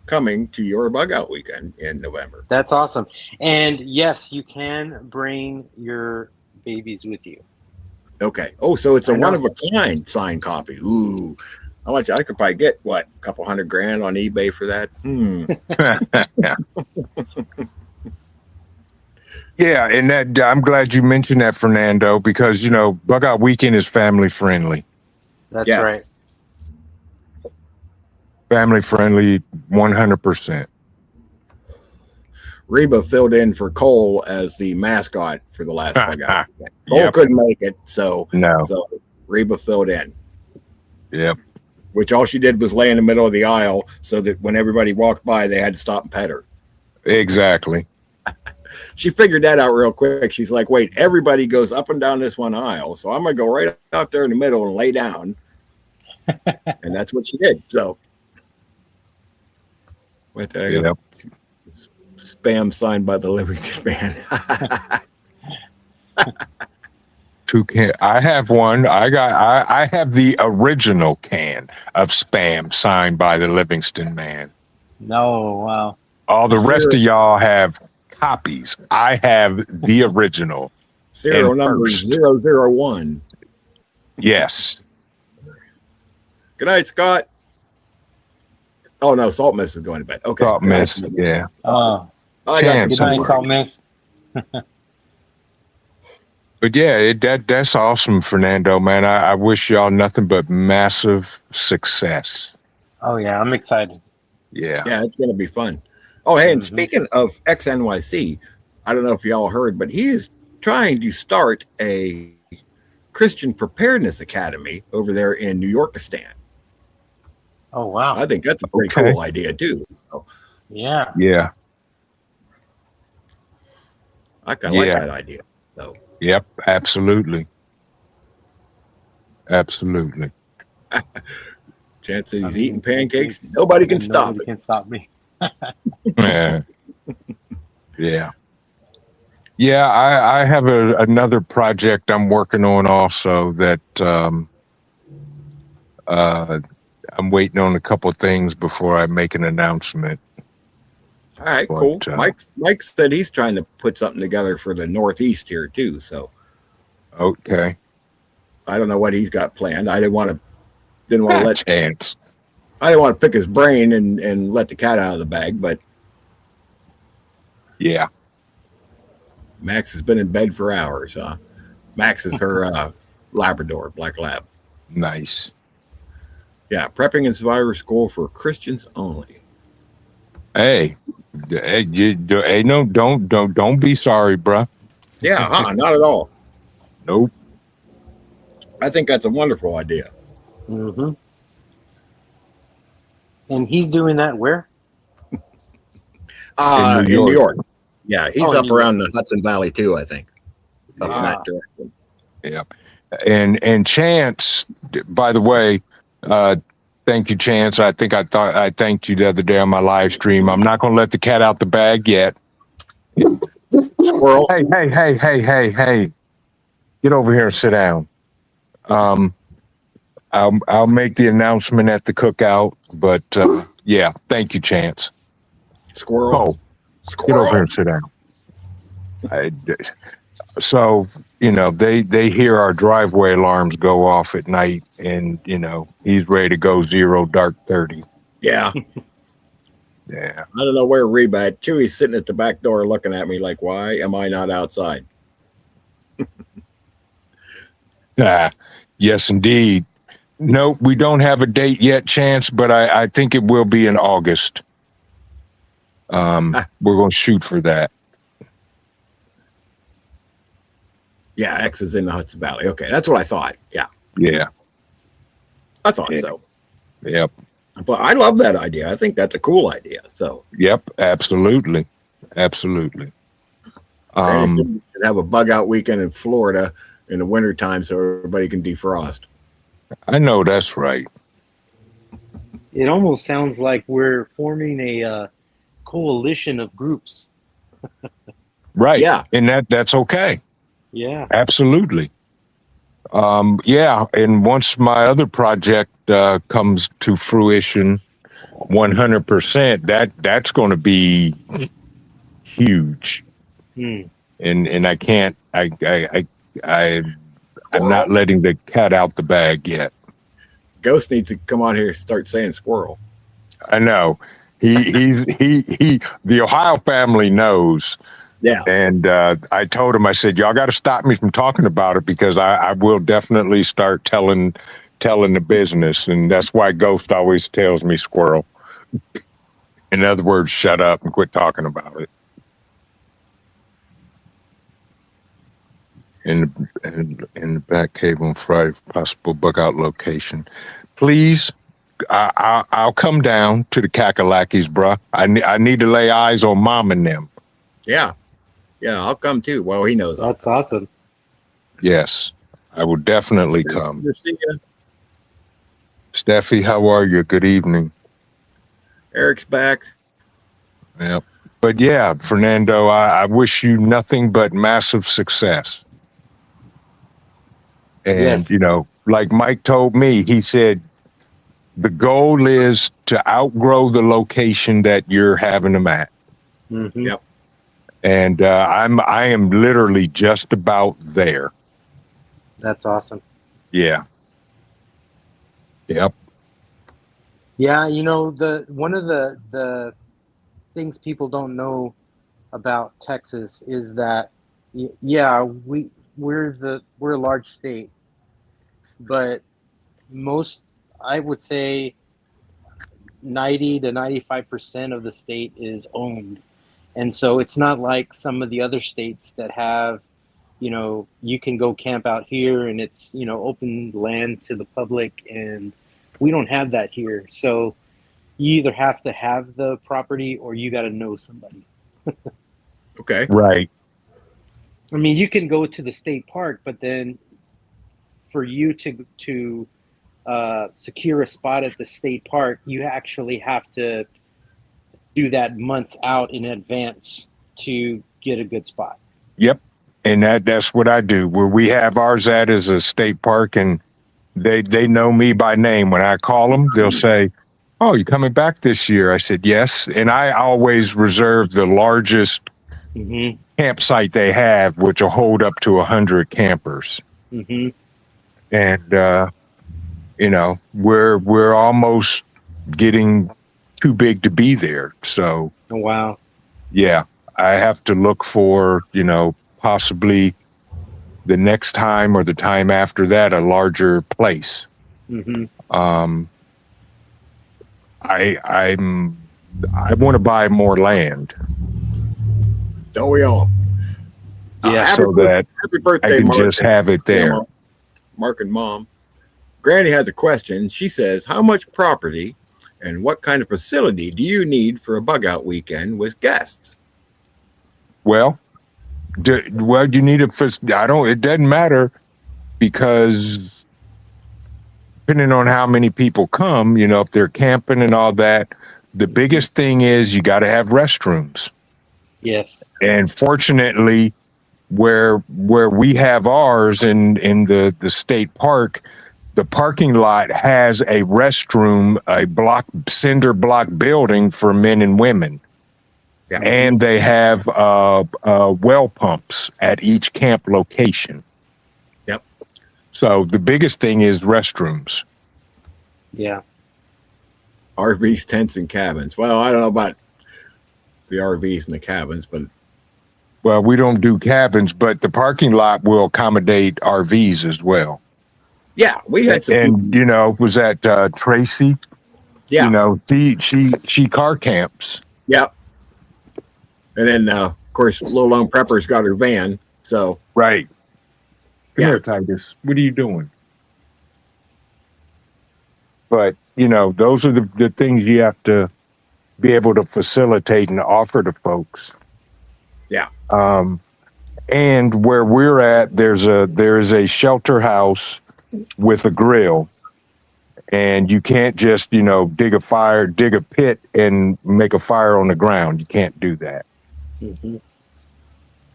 coming to your bug out weekend in November.
That's awesome. And yes, you can bring your babies with you.
Okay. Oh, so it's a one of a kind signed copy. Ooh. How much? I could probably get a couple $100,000 on eBay for that.
Yeah, and that I'm glad you mentioned that, Fernando, because Bug Out Weekend is family friendly.
That's right.
Family friendly, 100%.
Reba filled in for Cole as the mascot for the last Bug Out. Cole couldn't make it, so Reba filled in.
Yep.
which all she did was lay in the middle of the aisle so that when everybody walked by, they had to stop and pet her.
Exactly.
She figured that out real quick. She's like, wait, everybody goes up and down this one aisle. So I'm going to go right out there in the middle and lay down. And that's what she did. So, what the heck?
Yep.
Spam signed by the Livingston man.
Two can. I have one. I have the original can of Spam signed by the Livingston man.
No, wow.
All the rest of y'all have copies. I have the original.
Serial
And
number
first.
001.
Yes.
Good night, Scott. Oh no, Salt Miss is going to bed. Okay.
Salt Miss. Yeah.
Oh,
I got
Chance.
good night,
Somebody.
Salt Miss.
But yeah, that's awesome, Fernando, man. I wish y'all nothing but massive success.
Oh yeah, I'm excited.
Yeah.
Yeah, it's going to be fun. Oh, hey, and
Mhm.
speaking of XNYC, I don't know if y'all heard, but he is trying to start a Christian Preparedness Academy over there in New Yorkistan.
Oh wow.
I think that's a pretty
Okay.
cool idea too. So
Yeah.
Yeah.
I kind of
Yeah.
like that idea. So
Yep. Absolutely. Absolutely.
chances he's eating pancakes, nobody can
And
stop
nobody
it.
can stop me.
Yeah. Yeah. Yeah, I have another project I'm working on also that I'm waiting on a couple things before I make an announcement.
All right,
But,
cool. Mike said he's trying to put something together for the Northeast here too. So
Okay.
I don't know what he's got planned. I didn't want to let
Chance.
I didn't want to pick his brain and let the cat out of the bag, but
Yeah.
Max has been in bed for hours. Max is her Labrador, Black Lab.
Nice.
Yeah, prepping and survivor school for Christians only.
Hey, hey, no, don't be sorry, bruh.
Yeah, not at all.
Nope.
I think that's a wonderful idea.
Mm-hmm. And he's doing that where?
In New York. Yeah, he's
Oh,
up
New
around the Hudson Valley too, I think. Up in
Ah.
that direction.
Yep. And Chance, by the way, thank you, Chance. I think I thought I thanked you the other day on my live stream. I'm not going to let the cat out the bag yet.
Squirrel.
Hey. Get over here and sit down. I'll make the announcement at the cookout, but yeah, thank you, Chance.
Squirrel.
Oh, get over here and sit down. So, they hear our driveway alarms go off at night, and he's ready to go 0 dark 30.
Yeah.
Yeah.
I don't know where Reed's at. Chewy's sitting at the back door looking at me like, why am I not outside?
Yes, indeed. Nope, we don't have a date yet, Chance, but I think it will be in August. We're going to shoot for that.
Yeah, X is in the Hudson Valley. Okay, that's what I thought. Yeah,
Yeah.
I thought
Yeah.
so.
Yep.
But I love that idea. I think that's a cool idea. So
Yep. Absolutely.
Granny said we should have a bug out weekend in Florida in the wintertime so everybody can defrost.
I know that's right.
It almost sounds like we're forming a coalition of groups.
Right.
Yeah.
And that's okay.
Yeah.
Absolutely. Yeah. And once my other project comes to fruition 100%, that's going to be huge.
Hmm.
And I can't, I'm not letting the cat out the bag yet.
Ghost needs to come on here and start saying squirrel.
I know. The Ohio family knows.
Yeah.
And I told him, I said, y'all got to stop me from talking about it because I will definitely start telling the business. And that's why Ghost always tells me squirrel. In other words, shut up and quit talking about it. In the back cave on Friday, possible bug out location. please, I'll come down to the Kakalakis, bruh. I need to lay eyes on Mom and them.
Yeah. Yeah, I'll come too. Well, he knows.
That's awesome.
Yes, I will definitely come.
Good to see you.
Steffi, how are you? Good evening.
Eric's back.
Yep. But yeah, Fernando, I wish you nothing but massive success. And,
Yes.
you know, like Mike told me, he said, the goal is to outgrow the location that you're having them at.
Mm-hmm.
Yep.
And I am literally just about there.
That's awesome.
Yeah. Yep.
Yeah, you know, one of the things people don't know about Texas is that yeah, we're a large state, but most, I would say 90 to 95% of the state is owned. And so it's not like some of the other states that have, you know, you can go camp out here and it's, you know, open land to the public, and we don't have that here. So you either have to have the property or you got to know somebody.
Okay.
Right.
I mean, you can go to the state park, but then for you to secure a spot at the state park, you actually have to do that months out in advance to get a good spot.
Yep. And that's what I do. Where we have ours at is a state park, and they know me by name. When I call them, they'll say, "Oh, you coming back this year?" I said, "Yes." And I always reserve the largest
Mm-hmm.
campsite they have, which will hold up to 100 campers.
Mm-hmm.
And you know, we're almost getting too big to be there. So
Oh, wow.
yeah, I have to look for, you know, possibly the next time or the time after that, a larger place.
Mm-hmm.
I want to buy more land.
Don't we all?
Yeah,
so that
happy
I
birthday,
can
Mark.
just have it there.
Yeah, Mark and Mom. Granny has a question. She says, how much property and what kind of facility do you need for a bug out weekend with guests?
Well, you need it doesn't matter, because depending on how many people come, you know, if they're camping and all that, the biggest thing is you got to have restrooms.
yes.
And fortunately, where we have ours in the state park, the parking lot has a restroom, a cinder block building for men and women.
Yeah.
And they have well pumps at each camp location.
Yep.
So the biggest thing is restrooms.
Yeah.
RVs, tents, and cabins. Well, I don't know about the RVs and the cabins, but
Well, we don't do cabins, but the parking lot will accommodate RVs as well.
yeah, we had some.
And you know, was that Tracy?
Yeah.
You know, she car camps.
Yep. And then, of course, Little Lone Prepper's got her van. So,
Right. Come
Yeah.
here, Titus. What are you doing? But, you know, those are the things you have to be able to facilitate and offer to folks.
Yeah.
And where we're at, there is a shelter house with a grill. And you can't just, you know, dig a pit and make a fire on the ground. You can't do that.
Mm-hmm.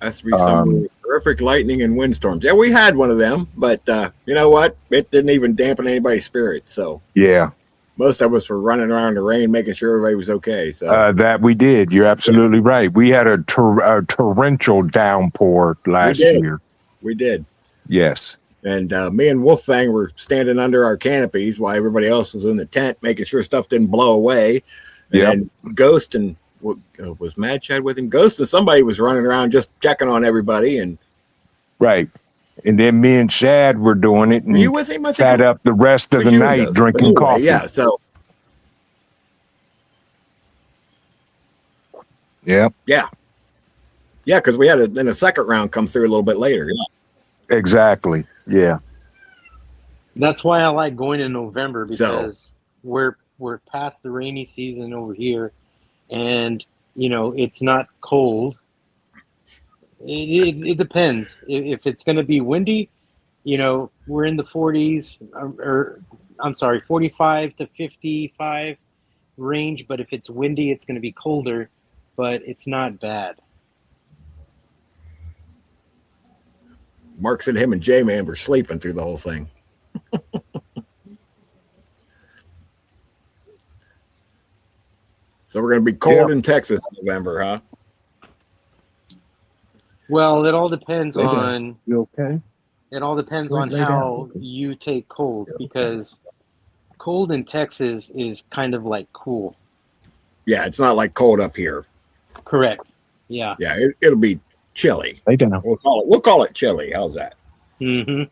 has to be some terrific lightning and windstorms. Yeah, we had one of them, but you know what? It didn't even dampen anybody's spirits. So,
Yeah.
most of us were running around in the rain, making sure everybody was okay. So,
That we did. You're absolutely right. We had a torrential downpour last year.
we did.
Yes.
And me and Wolfgang were standing under our canopies while everybody else was in the tent, making sure stuff didn't blow away. And
Yep.
then Ghost and was Mad Chad with him? Ghost and somebody was running around just checking on everybody. And
Right. And then me and Chad were doing it, and
were you with him? I think
sat up the rest of
was
the
you and
night
Ghost.
drinking
But anyway,
coffee.
Yeah. So,
Yep.
yeah. Yeah, because we had then a second round come through a little bit later. Yeah.
Exactly. Yeah.
That's why I like going in November
So-
because we're past the rainy season over here, and it's not cold. It depends. If it's going to be windy, we're in the 40s, or I'm sorry, 45 to 55 range. But if it's windy, it's going to be colder, but it's not bad.
Mark said him and J-Man were sleeping through the whole thing. So we're going to be cold in Texas in November, huh?
Well, it all depends
Lay down.
on
You okay?
it all depends
Lay
on
down.
how you take cold, because cold in Texas is kind of like cool.
Yeah, it's not like cold up here.
Correct. Yeah.
Yeah, it'll be chilly.
Lay down.
We'll call it chilly. How's that?
hmm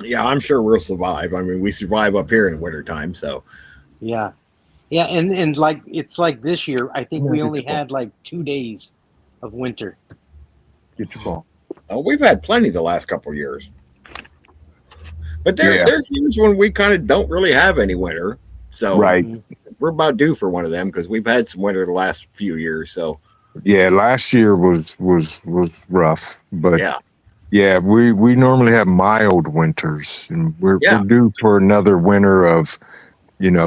Yeah, I'm sure we'll survive. I mean, we survive up here in wintertime, so
Yeah. Yeah, and like it's like this year, I think
Yeah,
we
get
only
your ball.
had like 2 days of winter.
Get your ball.
we've had plenty the last couple of years. But
Yeah.
there's years when we kind of don't really have any winter. So
Right.
we're about due for one of them because we've had some winter the last few years. So
Yeah, last year was rough, but
yeah,
yeah, we normally have mild winters, and we're
Yeah.
due for another winter of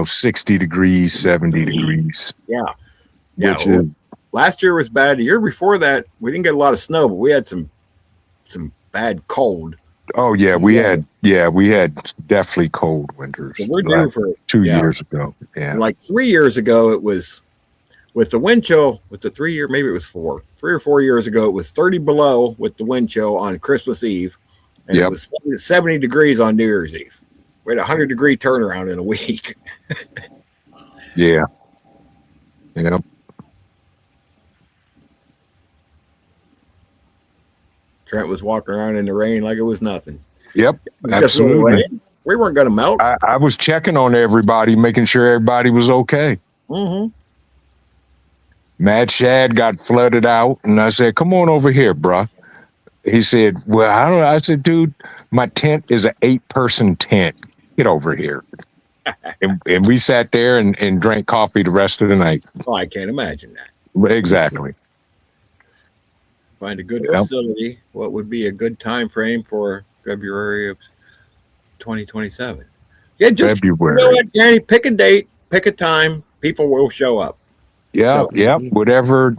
60 degrees, 70 degrees,
yeah.
which is
Last year was bad. The year before that, we didn't get a lot of snow, but we had some bad cold.
oh yeah, we had definitely cold winters.
So we're due
like
for
2
yeah.
years ago. Yeah,
like 3 years ago. It was with the wind chill with the 3 year, maybe it was 3 or 4 years ago. It was 30 below with the wind chill on Christmas Eve, and
Yep.
it was 70 degrees on New Year's Eve. We had a 100-degree turnaround in a week.
yeah, yeah.
Trent was walking around in the rain like it was nothing.
Yep,
Just a little
absolutely.
rain. We weren't going to melt.
I was checking on everybody, making sure everybody was okay.
Mm-hmm.
Mad Shad got flooded out, and I said, "Come on over here, bruh." He said, "Well, I don't know." I said, "Dude, my tent is an 8-person tent. Get over here." and we sat there and drank coffee the rest of the night.
Oh, I can't imagine that.
Exactly.
Find a good
Yep.
facility. What would be a good time frame for February of 2027? Yeah, just
February.
you know what, Danny? Pick a date, pick a time. People will show up.
Yeah,
So-
yeah. Whatever,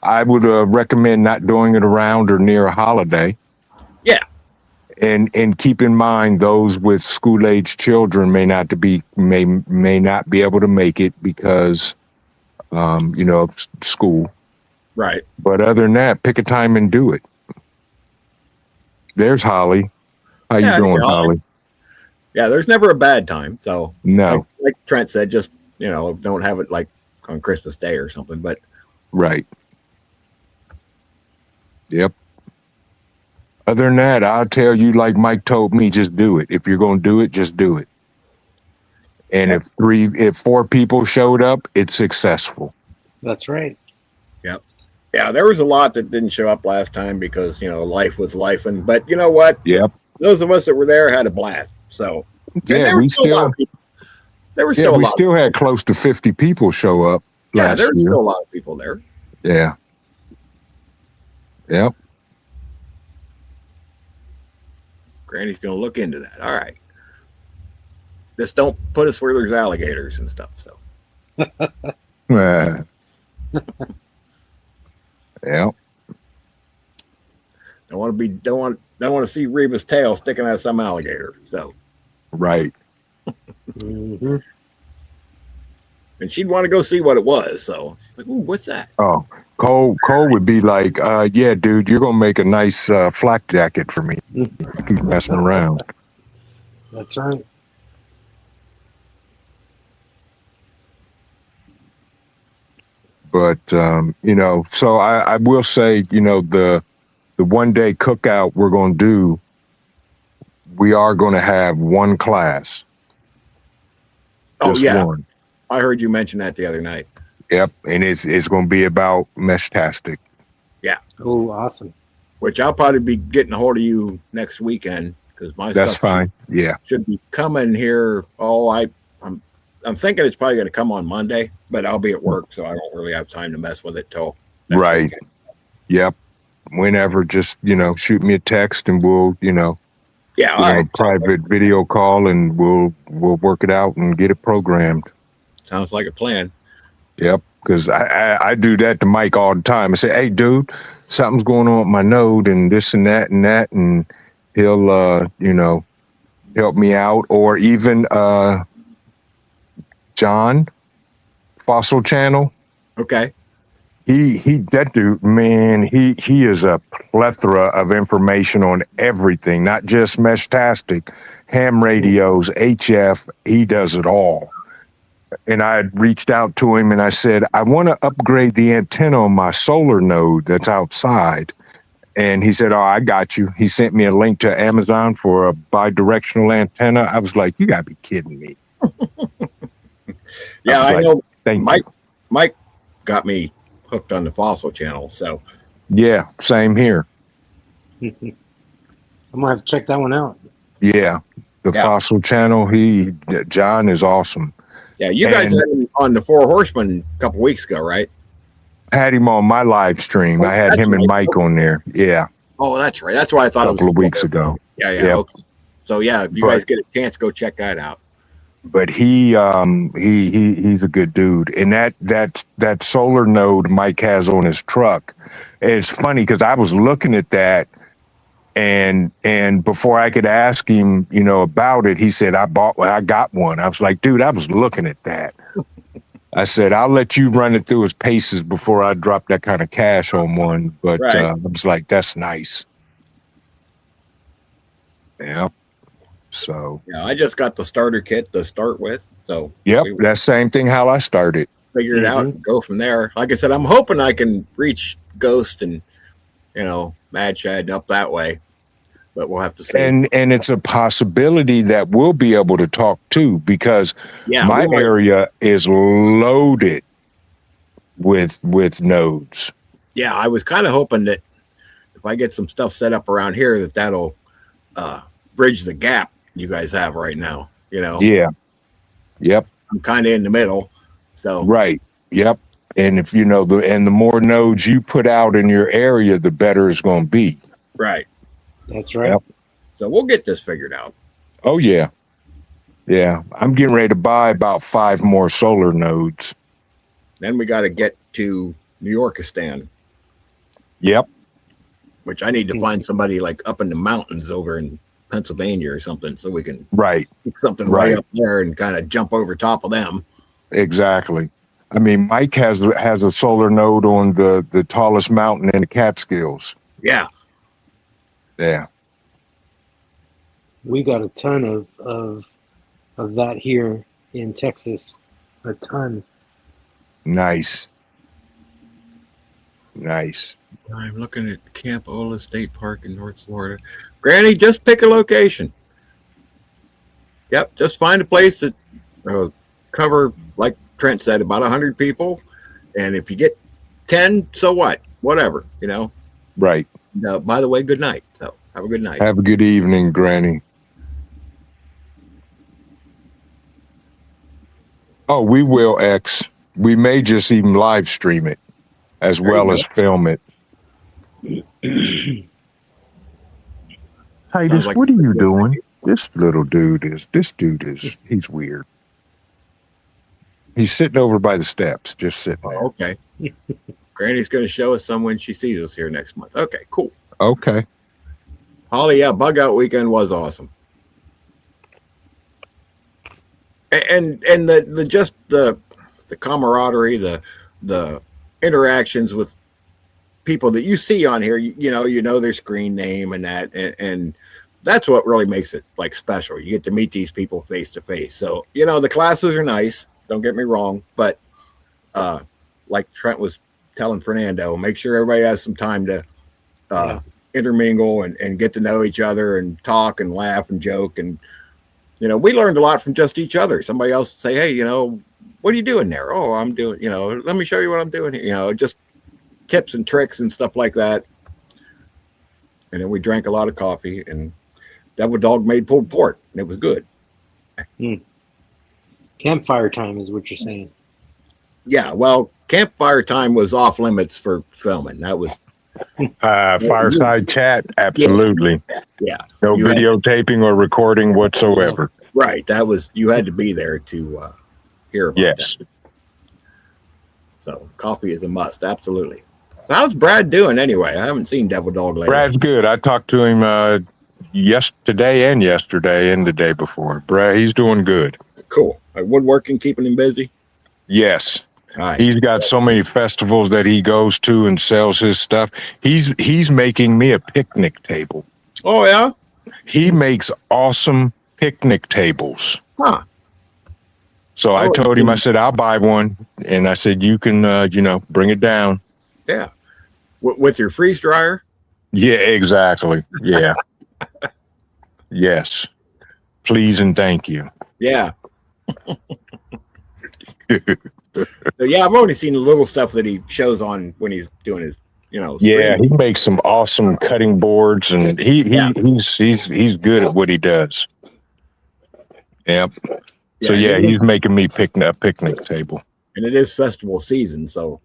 I would recommend not doing it around or near a holiday.
Yeah.
And keep in mind those with school age children may not be able to make it because of school.
Right.
But other than that, pick a time and do it. There's Holly. How
Yeah,
you doing,
Holly.
Holly?
Yeah, there's never a bad time. So
No,
like Trent said, just don't have it like on Christmas Day or something. But
right. Yep. Other than that, I'll tell you like Mike told me, just do it. If you're going to do it, just do it. And
Yep.
if 4 people showed up, it's successful.
That's right.
yeah, there was a lot that didn't show up last time because life was lifing. But you know what?
Yep.
Those of us that were there had a blast. So and
Yeah,
there
we
were still a lot
still
of people. There were still a
we
lot.
still had close to 50 people show up
Yeah,
last
there were
year.
still a lot of people there.
Yeah. Yep.
Granny's going to look into that. All right. Just don't put us where there's alligators and stuff. So
Yeah. Yep.
don't want to see Reba's tail sticking out of some alligator. So
Right.
hmm
and she'd want to go see what it was. So she's like, ooh, what's that?
Oh, Cole would be like, yeah, dude, you're gonna make a nice flak jacket for me. Keep messing around.
That's right.
But so I will say, the 1 day cookout we're gonna do, we are gonna have one class.
Oh
Just
yeah,
one.
I heard you mention that the other night.
Yep, and it's gonna be about Meshtastic.
Oh, awesome.
Which I'll probably be getting a hold of you next weekend because my
That's
stuff
fine. Yeah.
should be coming here. I'm thinking it's probably going to come on Monday, but I'll be at work, so I don't really have time to mess with it till next
Right.
weekend.
Yep. Whenever, just, shoot me a text and we'll,
Yeah, all right.
private video call and we'll work it out and get it programmed.
Sounds like a plan.
Yep. Because I do that to Mike all the time. I say, hey, dude, something's going on with my node and this and that, and he'll, help me out. Or even John, Fossil Channel.
Okay.
That dude, man, he is a plethora of information on everything, not just Meshtastic, ham radios, HF. He does it all. And I had reached out to him and I said, I want to upgrade the antenna on my solar node that's outside. And he said, oh, I got you. He sent me a link to Amazon for a bidirectional antenna. I was like, you got to be kidding me.
Yeah, I know.
Thank
Mike got me hooked on the Fossil Channel. So
yeah, same here.
I'm gonna have to check that one out.
Yeah, the Fossil Channel. John is awesome.
Yeah, you guys had him on the Four Horsemen a couple weeks ago, right?
Had him on my live stream. I had him and Mike on there. Yeah.
Oh, that's right. That's why I thought
a couple of weeks ago.
Yeah. Okay. So yeah, if you guys get a chance, go check that out.
But he's a good dude, and that solar node Mike has on his truck. It's funny because I was looking at that, and before I could ask him, about it, he said I got one. I was like, dude, I was looking at that. I said I'll let you run it through his paces before I drop that kind of cash on one. But
right.
I was like, that's nice. Yeah. So
yeah, I just got the starter kit to start with. So
yep, that same thing how I started.
Figure it out and go from there. Like I said, I'm hoping I can reach Ghost and Mad Shad up that way, but we'll have to see.
And it's a possibility that we'll be able to talk too, because my area is loaded with nodes. Yeah,
I was kind of hoping that if I get some stuff set up around here, that'll bridge the gap you guys have right now.
Yeah. Yep.
I'm kind of in the middle. So
right. Yep. And if the more nodes you put out in your area, the better it's going to be.
Right.
That's right.
Yep.
So we'll get this figured out.
Oh yeah. Yeah. I'm getting ready to buy about 5 more solar nodes.
Then we got to get to New Yorkistan.
Yep.
Which I need to find somebody like up in the mountains over in Pennsylvania or something, so we can keep something right up there and kind of jump over top of them.
Exactly. I mean, Mike has a solar node on the tallest mountain in the Catskills.
Yeah.
Yeah.
We got a ton of that here in Texas. A ton.
Nice.
I'm looking at Camp Ola State Park in North Florida. Granny, just pick a location. Yep, just find a place that cover, like Trent said, about 100 people. And if you get 10, so what? Whatever,
Right.
By the way, good night. So have a good night.
Have a good evening, Granny. Oh, we will, X. We may just even live stream it as well as film it. Titus,
like
what are you doing? This dude is, he's weird. He's sitting over by the steps, just sitting there.
Oh, okay. Granny's going to show us some when she sees us here next month. Okay, cool.
Okay.
Holly, yeah, Bug Out Weekend was awesome. And the camaraderie, the interactions with people that you see on here, their screen name and that, and that's what really makes it like special. You get to meet these people face to face. So, the classes are nice. Don't get me wrong, but like Trent was telling Fernando, make sure everybody has some time to intermingle and get to know each other and talk and laugh and joke. And, we learned a lot from just each other. Somebody else would say, hey, what are you doing there? Oh, I'm doing, let me show you what I'm doing here. Just tips and tricks and stuff like that. And then we drank a lot of coffee and Devil Dog made pulled pork, and it was good.
Campfire time is what you're saying.
Yeah, well, campfire time was off limits for filming. That was
Fireside chat, absolutely.
Yeah.
No
You had-
videotaping or recording whatsoever.
right. That was you had to be there to hear about
Yes.
that. So coffee is a must, absolutely. So how's Brad doing anyway? I haven't seen Devil Dog lately.
Brad's good. I talked to him today and yesterday and the day before. Brad, he's doing good.
Cool. Woodworking keeping him busy.
Yes.
All right.
He's got so many festivals that he goes to and sells his stuff. He's making me a picnic table.
Oh yeah.
He makes awesome picnic tables.
Huh.
So I told him, I said, I'll buy one. And I said, you can, bring it down.
Yeah. With your freeze dryer.
Yeah, exactly. Yeah. Yes. Please and thank you.
Yeah. So, yeah, I've only seen the little stuff that he shows on when he's doing his,
Yeah,
stream.
he makes some awesome cutting boards, and he's good at what he does. Yep. So yeah, he's making me a picnic table.
And it is festival season, so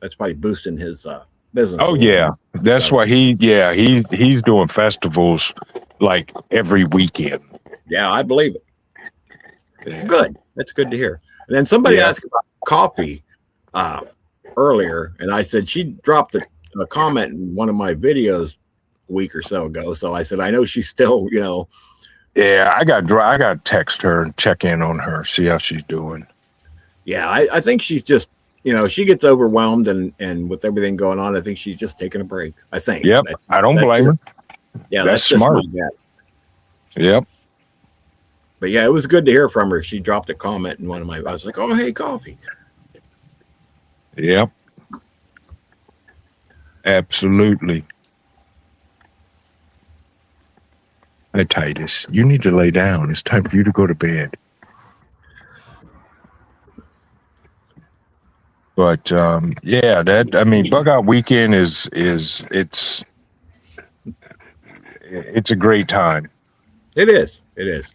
that's probably boosting his business.
Oh yeah, that's why he's doing festivals like every weekend.
Yeah, I believe it.
Yeah.
Good. That's good to hear. And then somebody
Yeah.
asked about coffee earlier, and I said she dropped a comment in one of my videos a week or so ago. So I said, I know she's still,
Yeah, I got to text her and check in on her, see how she's doing.
Yeah, I think she's just, she gets overwhelmed and with everything going on, I think she's just taking a break. I think.
Yep, I don't blame her.
Yeah,
That's
just
smart.
my guess.
Yep.
But yeah, it was good to hear from her. She dropped a comment in one of I was like, oh, hey, coffee.
Yep. Absolutely. Hey, Titus, you need to lay down. It's time for you to go to bed. But Bug Out Weekend is it's a great time.
It is. It is.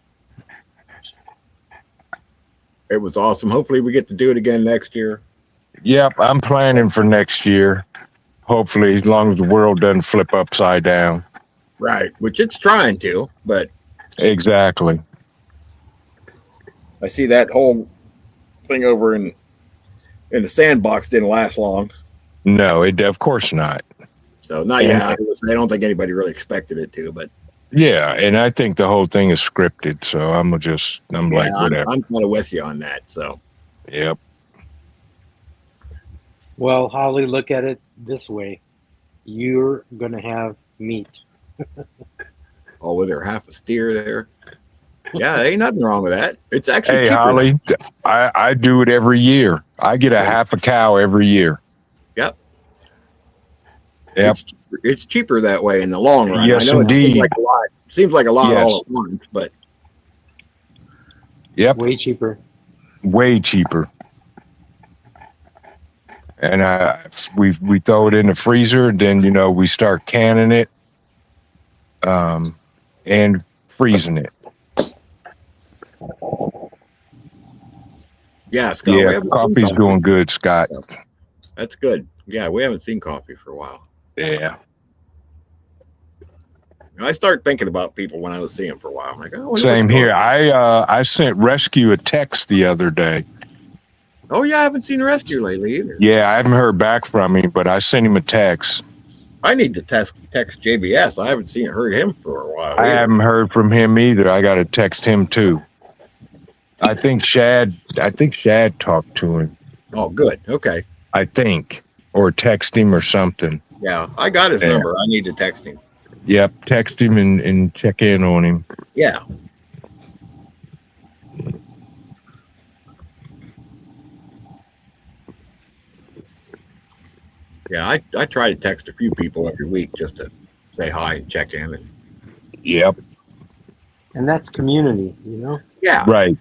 It was awesome. Hopefully we get to do it again next year.
Yep, I'm planning for next year. Hopefully, as long as the world doesn't flip upside down.
Right, which it's trying to, but
Exactly.
I see that whole thing over in the sandbox didn't last long.
No, of course not.
So not
Yeah.
yet. I don't think anybody really expected it to, but
Yeah, and I think the whole thing is scripted, so I'm like, whatever.
I'm kind of with you on that. So
Yep.
Well, Holly, look at it this way: you're gonna have meat.
oh, with her half a steer there. Yeah, there ain't nothing wrong with that. It's actually
Hey,
cheaper.
Holly, I do it every year. I get a half a cow every year.
Yep.
Yep.
It's cheaper that way in the long run.
Yes,
I know it
indeed.
seems like a lot
Yes.
all at once, but
Yep.
Way cheaper.
Way cheaper. And we throw it in the freezer, and then we start canning it, and freezing it.
yeah, Scott. we
Yeah,
haven't seen
coffee's
coffee.
doing good, Scott.
That's good. Yeah, we haven't seen coffee for a while.
Yeah.
I start thinking about people when I was seeing them for a while. I'm like, oh,
Same here. I sent Rescue a text the other day.
Oh yeah, I haven't seen Rescue lately either.
Yeah, I haven't heard back from him, but I sent him a text.
I need to text JBS. I haven't heard him for a while.
I
either.
haven't heard from him either. I got to text him too. I think Shad talked to him.
Oh, good. Okay.
I think, or text him or something.
Yeah, I got his
Yeah.
number. I need to text him.
Yep, text him and check in on him.
Yeah. Yeah, I try to text a few people every week just to say hi and check in. And,
Yep,
And that's community,
yeah.
right.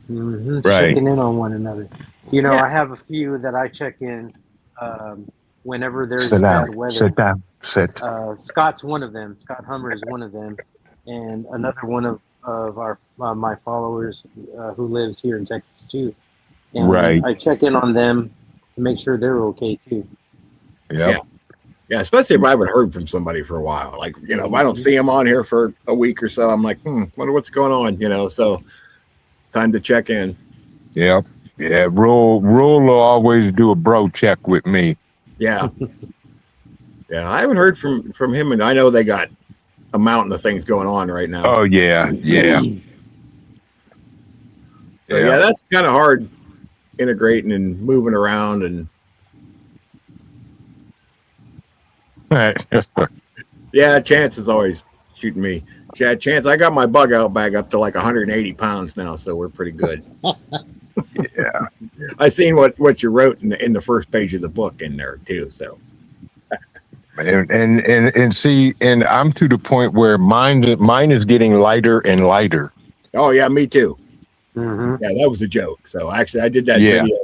Mm-hmm.
Right.
Checking in on one another.
Yeah.
I have a few that I check in whenever there's
Sit
bad
down.
weather.
Sit down. Sit.
Scott's one of them. Scott Hummer is one of them. and another one of our my followers who lives here in Texas too. And
Right.
I check in on them to make sure they're okay too.
Yep.
Yeah, especially if I haven't heard from somebody for a while. Like, you know, if I don't see them on here for a week or so, I'm like, wonder what's going on, you know. So time to check in.
Yep. Yeah. Rule will always do a bro check with me.
Yeah. Yeah. I haven't heard from him, and I know they got a mountain of things going on right now.
Oh yeah. Yeah.
So, yeah, that's kind of hard integrating and moving around and yeah, Chance is always shooting me. Yeah, Chance, I got my bug out bag up to like 180 pounds now, so we're pretty good.
Yeah.
I seen what you wrote in the first page of the book in there too. So
and see, and I'm to the point where mine is getting lighter and lighter.
oh yeah, me too.
Mm-hmm.
Yeah, that was a joke. So actually I did that
Yeah.
video.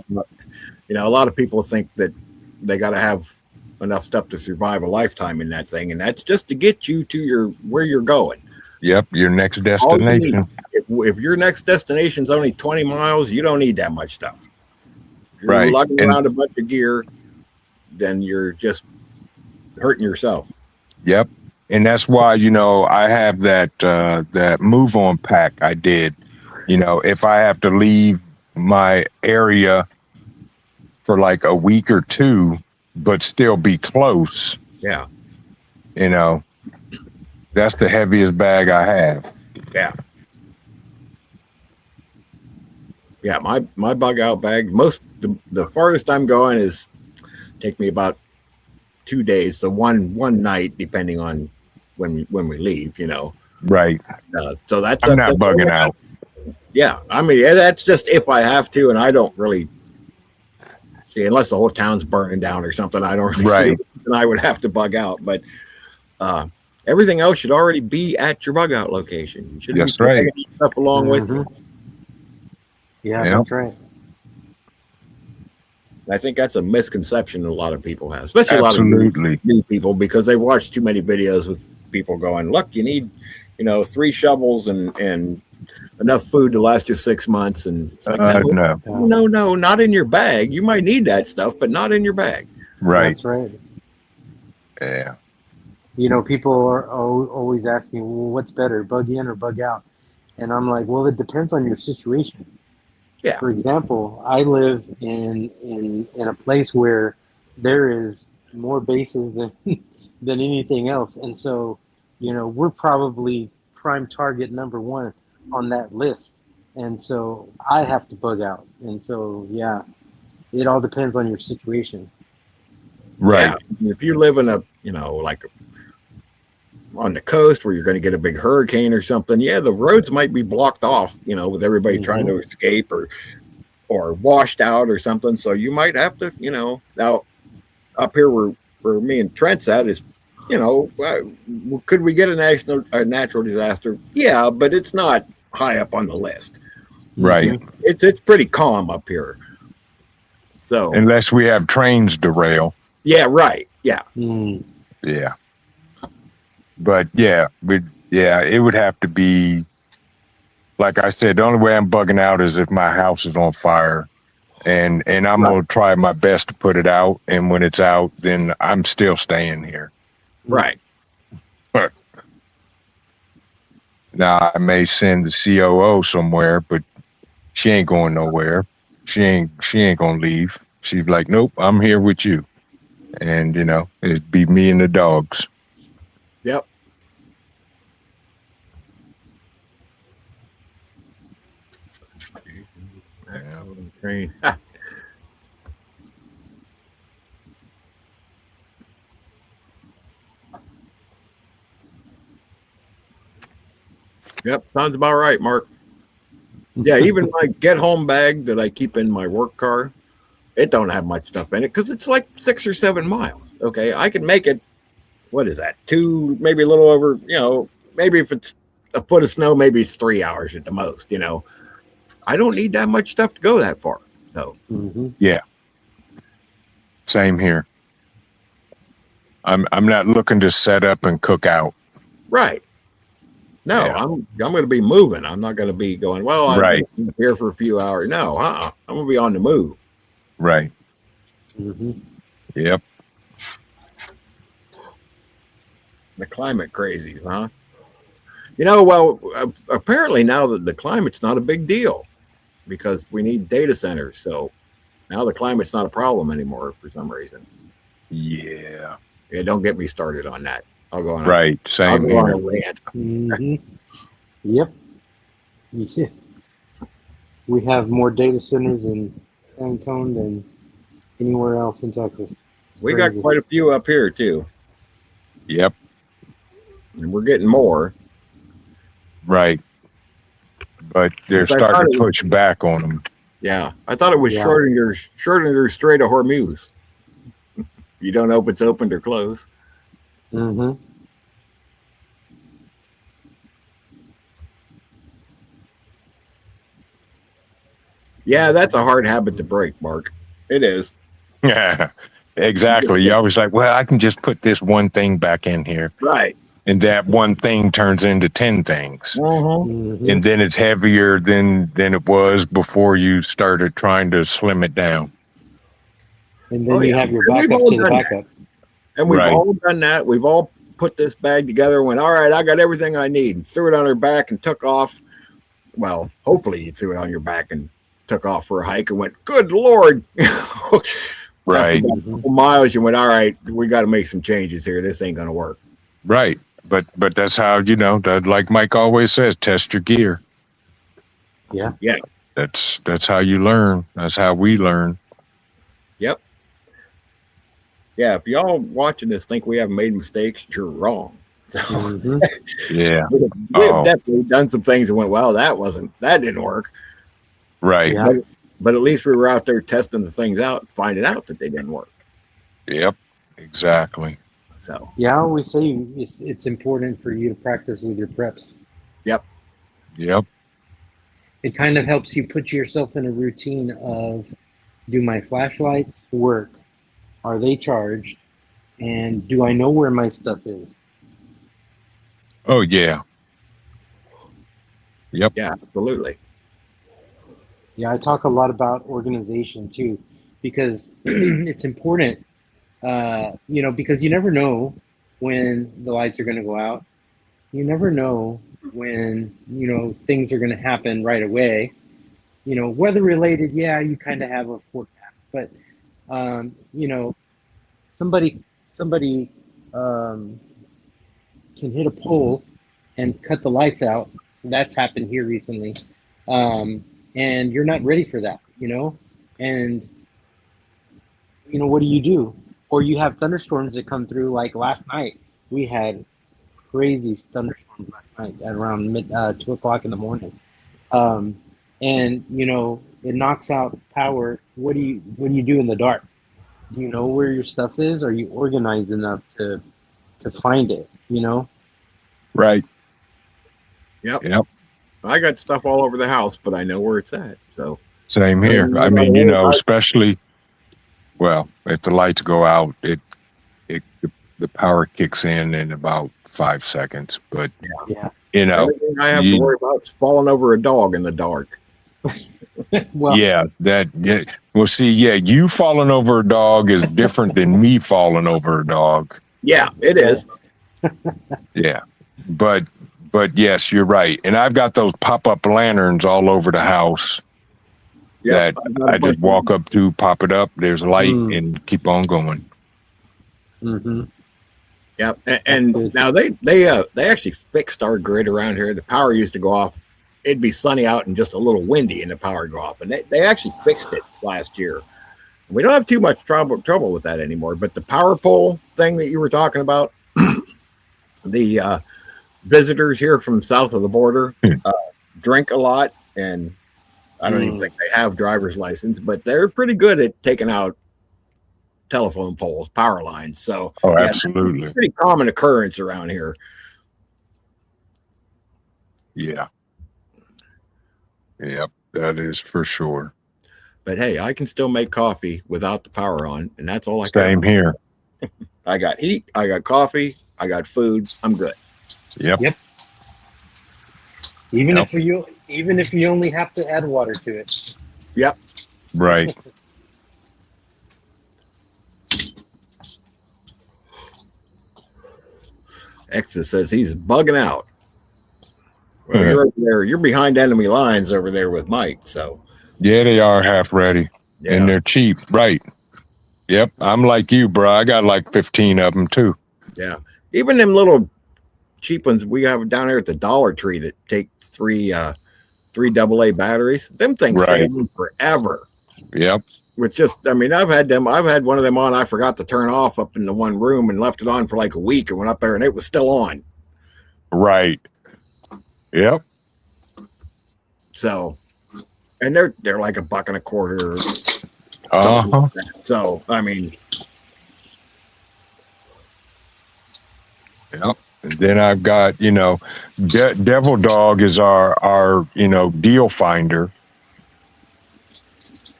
You know, a lot of people think that they got to have enough stuff to survive a lifetime in that thing, and that's just to get you to where you're going.
Yep, your next
All you
destination.
need- If your next destination's only 20 miles, you don't need that much stuff. If you're
Right.
lugging
And-
around a bunch of gear, then you're just hurting yourself.
Yep. And that's why, you know, I have that move on pack I did. You know, if I have to leave my area for like a week or two, but still be close,
Yeah.
you know, that's the heaviest bag I have.
Yeah. Yeah, my bug out bag, the farthest I'm going is take me about 2 days, so one night depending on when we leave, you know.
Right.
So that's
I'm not
that's
bugging
all I-
out.
Yeah, I mean, yeah, that's just if I have to, and I don't really see unless the whole town's burning down or something. I don't really
Right.
see something I would have to bug out, but everything else should already be at your bug out location. You should
That's
be
right.
dragging stuff along with you.
Yeah,
Yep.
that's right.
I think that's a misconception a lot of people have, especially a lot of
Absolutely.
new people, because they watch too many videos with people going, look, you need, 3 shovels and enough food to last you 6 months. And it's like,
No.
no, not in your bag. You might need that stuff, but not in your bag.
Right.
That's right.
Yeah.
You know, people are always asking, well, what's better, bug in or bug out? And I'm like, well, it depends on your situation.
Yeah.
For example, I live in a place where there is more bases than than anything else, and so we're probably prime target number one on that list, and so I have to bug out, and so yeah, it all depends on your situation.
Right.
Yeah. If you live in a, like on the coast where you're going to get a big hurricane or something, yeah, the roads might be blocked off, with everybody trying to escape or washed out or something. So you might have to, now up here where me and Trent's at is, could we get a natural disaster? Yeah, but it's not high up on the list.
Right.
It's pretty calm up here. So
Unless we have trains derail.
yeah, right. Yeah.
Mm.
Yeah. But yeah, it would have to be, like I said, the only way I'm bugging out is if my house is on fire, and I'm gonna try my best to put it out. And when it's out, then I'm still staying here.
Right.
Now I may send the COO somewhere, but she ain't going nowhere. She ain't gonna leave. She's like, nope, I'm here with you, and it'd be me and the dogs.
Yep. Train. Yep, sounds about right, Mark. Yeah, even my get home bag that I keep in my work car, it don't have much stuff in it because it's like 6 or 7 miles. Okay, I can make it. What is that? 2, maybe a little over. Maybe if it's a foot of snow, maybe it's 3 hours at the most. I don't need that much stuff to go that far. So
Same here. I'm not looking to set up and cook out.
right. No,
Yeah.
I'm going to be moving. I'm not going to be going, well, I'm
Right.
gonna be here for a few hours. No, I'm going to be on the move.
Right.
Mm-hmm.
Yep.
The climate crazies, huh? You know, well, apparently now that the climate's not a big deal because we need data centers. So now the climate's not a problem anymore for some reason.
Yeah.
Yeah, don't get me started on that. I'll go on.
Right.
I'll
Same
go on
here.
a rant.
Mm-hmm. Yep. Yeah. We have more data centers in San Antonio than anywhere else in Texas. It's
We got
crazy.
quite a few up here too,
Yep.
and we're getting more.
Right. But they're
Which I
starting
thought
to
it was-
push back on them.
Yeah, I thought it was
Yeah.
Schrodinger's Strait of Hormuz. You don't know if it's opened or closed.
Mm-hmm.
Yeah, that's a hard habit to break, Mark. It is.
Yeah. Exactly. You're always like, well, I can just put this one thing back in here.
Right.
And that one thing turns into 10 things.
Mm-hmm.
And then it's heavier than it was before you started trying to slim it down.
And then
Oh,
you
yeah.
have your
And we've
backup
all
to the
done that.
backup.
And we've
Right.
all done that. We've all put this bag together and went, all right, I got everything I need, and threw it on our back and took off. Well, hopefully you threw it on your back and took off for a hike and went, good Lord.
Right.
After about a couple miles, you went, all right, we got to make some changes here. This ain't going to work.
Right. But that's how, that, like Mike always says, test your gear.
Yeah.
Yeah.
That's how you learn. That's how we learn.
Yep. Yeah, if y'all watching this think we haven't made mistakes, you're wrong.
Mm-hmm.
Yeah.
We have
Oh.
definitely done some things and went, well, that didn't work.
Right.
Yeah.
But at least we were out there testing the things out, finding out that they didn't work.
Yep. Exactly.
So,
Yeah, I always say it's important for you to practice with your preps.
Yep.
It kind of helps you put yourself in a routine of, do my flashlights work? Are they charged? And do I know where my stuff is?
Oh, yeah. Yep.
yeah, absolutely.
Yeah, I talk a lot about organization too, because it's important, because you never know when the lights are going to go out. You never know when, things are going to happen right away. Weather related, yeah, you kind of have a forecast, but, somebody can hit a pole and cut the lights out. That's happened here recently. And you're not ready for that, and what do you do? Or you have thunderstorms that come through. Like last night, we had crazy thunderstorms last night at around 2:00 in the morning, and it knocks out power. What do you do in the dark? Do you know where your stuff is? Are you organized enough to find it?
Right.
Yep.
Yep.
I got stuff all over the house, but I know where it's at. So,
Same here. I mean, especially, well, if the lights go out, the power kicks in about 5 seconds. But
Yeah.
the only thing I have to worry about is falling over a dog in the dark.
Well,
yeah. Well, see, you falling over a dog is different than me falling over a dog.
Yeah, it is.
Yeah. But yes, you're right. And I've got those pop-up lanterns all over the house
Yep.
that I just walk up to, pop it up, there's light, and keep on going.
Mm-hmm.
Yep.
That's
And
good.
now they actually fixed our grid around here. The power used to go off. It'd be sunny out and just a little windy, and the power would go off. And they actually fixed it last year. We don't have too much trouble with that anymore. But the power pole thing that you were talking about, the visitors here from south of the border drink a lot, and I don't even think they have driver's license, but they're pretty good at taking out telephone poles, power lines. So
Oh,
yeah,
absolutely.
it's a pretty common occurrence around here.
Yeah. Yep. That is for sure.
But hey, I can still make coffee without the power on, and that's all I care
Same
about.
here.
I got heat, I got coffee, I got food. I'm good.
Yep.
Even
Yep.
if you only have to add water to it.
Yep.
Right.
Exodus says he's bugging out. Well,
Yeah.
you're over there. You're behind enemy lines over there with Mike. So
Yeah, they are half ready,
yeah,
and they're cheap. Right. Yep. I'm like you, bro. I got like 15 of them too.
yeah. Even them little cheap ones we have down here at the Dollar Tree that take three AA batteries. Them things stay
Right.
on forever.
Yep.
With just, I mean, I've had one of them on. I forgot to turn off up in the one room and left it on for like a week and went up there and it was still on.
Right. Yep.
So, and they're like $1.25.
Uh-huh.
So, I mean,
Yep. And then I've got, Devil Dog is our deal finder.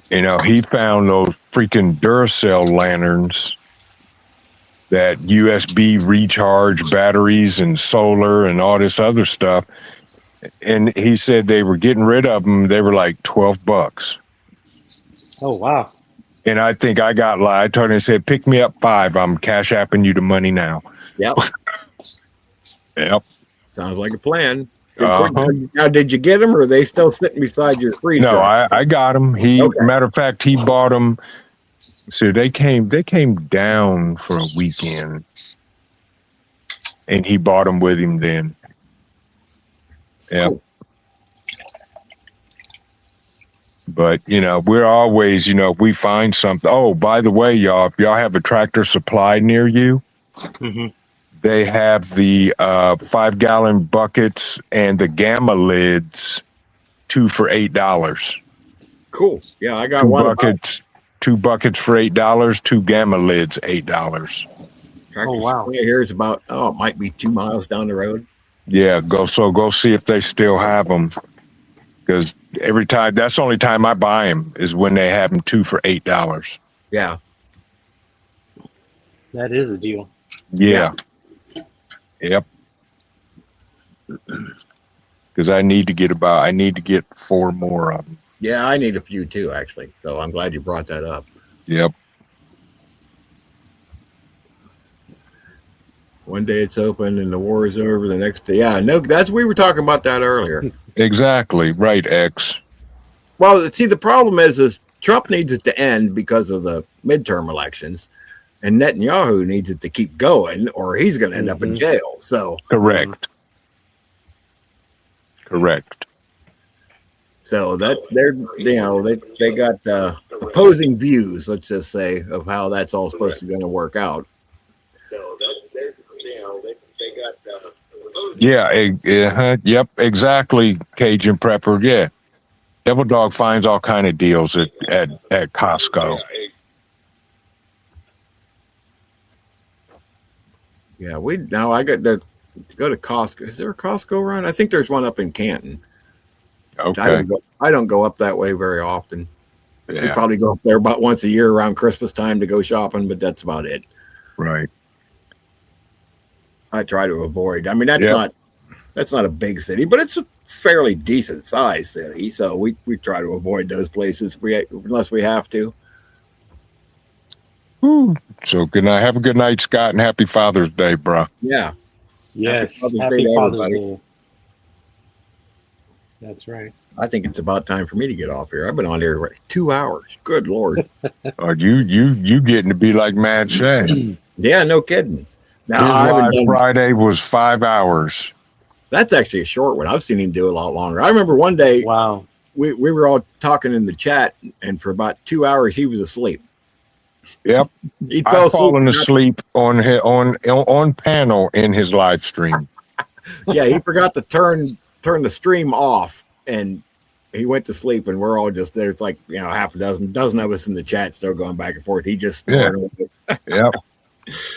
He found those freaking Duracell lanterns that USB recharge batteries and solar and all this other stuff. And he said they were getting rid of them. They were like $12.
Oh wow.
And I think I told him, I said, pick me up 5. I'm cash apping you the money now.
yep.
Yep.
Sounds like a plan.
Uh-huh.
Now, did you get them, or are they still sitting beside your freezer?
No, I got him. Matter of fact, he bought them. So they came down for a weekend, and he bought them with him then. Yeah.
Cool.
But we're always, if we find something. Oh, by the way, y'all, if y'all have a Tractor Supply near you,
Mm-hmm.
they have the 5-gallon buckets and the Gamma lids, 2 for $8.
Cool. Yeah, I got one.
Two buckets for $8. 2 Gamma lids, $8.
Tractor
Oh, wow.
Supply here is about, it might be 2 miles down the road.
Yeah, go see if they still have them. Because every time, that's the only time I buy them is when they have them 2 for $8.
Yeah.
That is a deal.
Yeah. Yep. Because I need to get 4 more of them.
Yeah, I need a few too, actually. So I'm glad you brought that up.
Yep.
One day it's open and the war is over. The next day, yeah, no, we were talking about that earlier.
Exactly. Right, X.
Well, see, the problem is Trump needs it to end because of the midterm elections, and Netanyahu needs it to keep going, or he's going to end up in jail. So
Correct. Correct.
So that they got opposing views, let's just say, of how that's all supposed to going to work out. So they got
Yep, exactly. Cajun Prepper. Yeah, Devil Dog finds all kind of deals at Costco.
Yeah, I got to go to Costco. Is there a Costco around? I think there's one up in Canton.
Okay.
I don't go up that way very often. We
Yeah.
probably go up there about once a year around Christmas time to go shopping, but that's about it.
Right.
I try to avoid. I mean, that's not a big city, but it's a fairly decent sized city. So we try to avoid those places unless we have to.
Whew. So good night. Have a good night, Scott, and happy Father's Day, bro.
Yeah.
Yes.
Happy
Happy
Father's
Father's
Day,
Day. That's right.
I think it's about time for me to get off here. I've been on here for 2 hours. Good Lord.
You getting to be like Mad Shay.
Yeah, no kidding. Now,
His live Friday was 5 hours.
That's actually a short one. I've seen him do a lot longer. I remember one day
Wow.
we were all talking in the chat, and for about 2 hours he was asleep.
Yep.
He fell
I've fallen asleep on panel in his live stream.
Yeah, he forgot to turn the stream off, and he went to sleep, and we're all just there's like half a dozen of us in the chat still going back and forth. He just
Yep.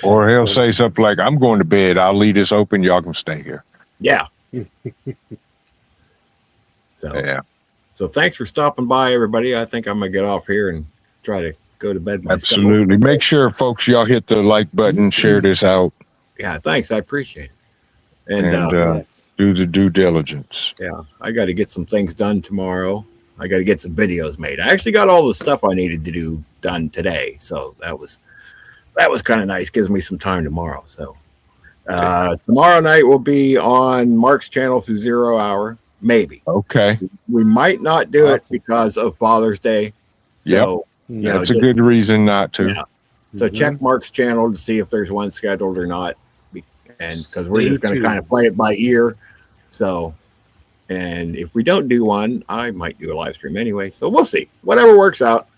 Or he'll say something like, "I'm going to bed. I'll leave this open. Y'all can stay here."
Yeah.
Yeah.
So thanks for stopping by, everybody. I think I'm gonna get off here and try to go to bed myself.
Absolutely. Make sure, folks, y'all hit the like button, share this out.
Yeah, thanks. I appreciate it. And
Yes.
Do the due diligence.
Yeah, I got to get some things done tomorrow. I got to get some videos made. I actually got all the stuff I needed to do done today, so that was kind of nice. Gives me some time tomorrow. So tomorrow night will be on Mark's channel for 0 hour, maybe.
Okay.
We might not do it because of Father's Day. So
That's a good reason not to.
Yeah. So check Mark's channel to see if there's one scheduled or not, and because we're just going to kind of play it by ear. So, and if we don't do one, I might do a live stream anyway. So we'll see. Whatever works out.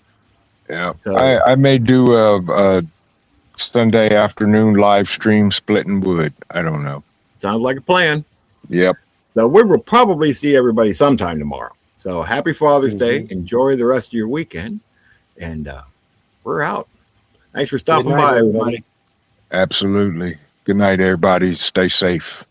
Yeah.
So,
I may do a Sunday afternoon live stream splitting wood. I don't know.
sounds like a plan.
Yep.
So we will probably see everybody sometime tomorrow. So happy Father's Day. Enjoy the rest of your weekend. And we're out. Thanks for stopping by, everybody.
Absolutely. Good night, everybody. Stay safe.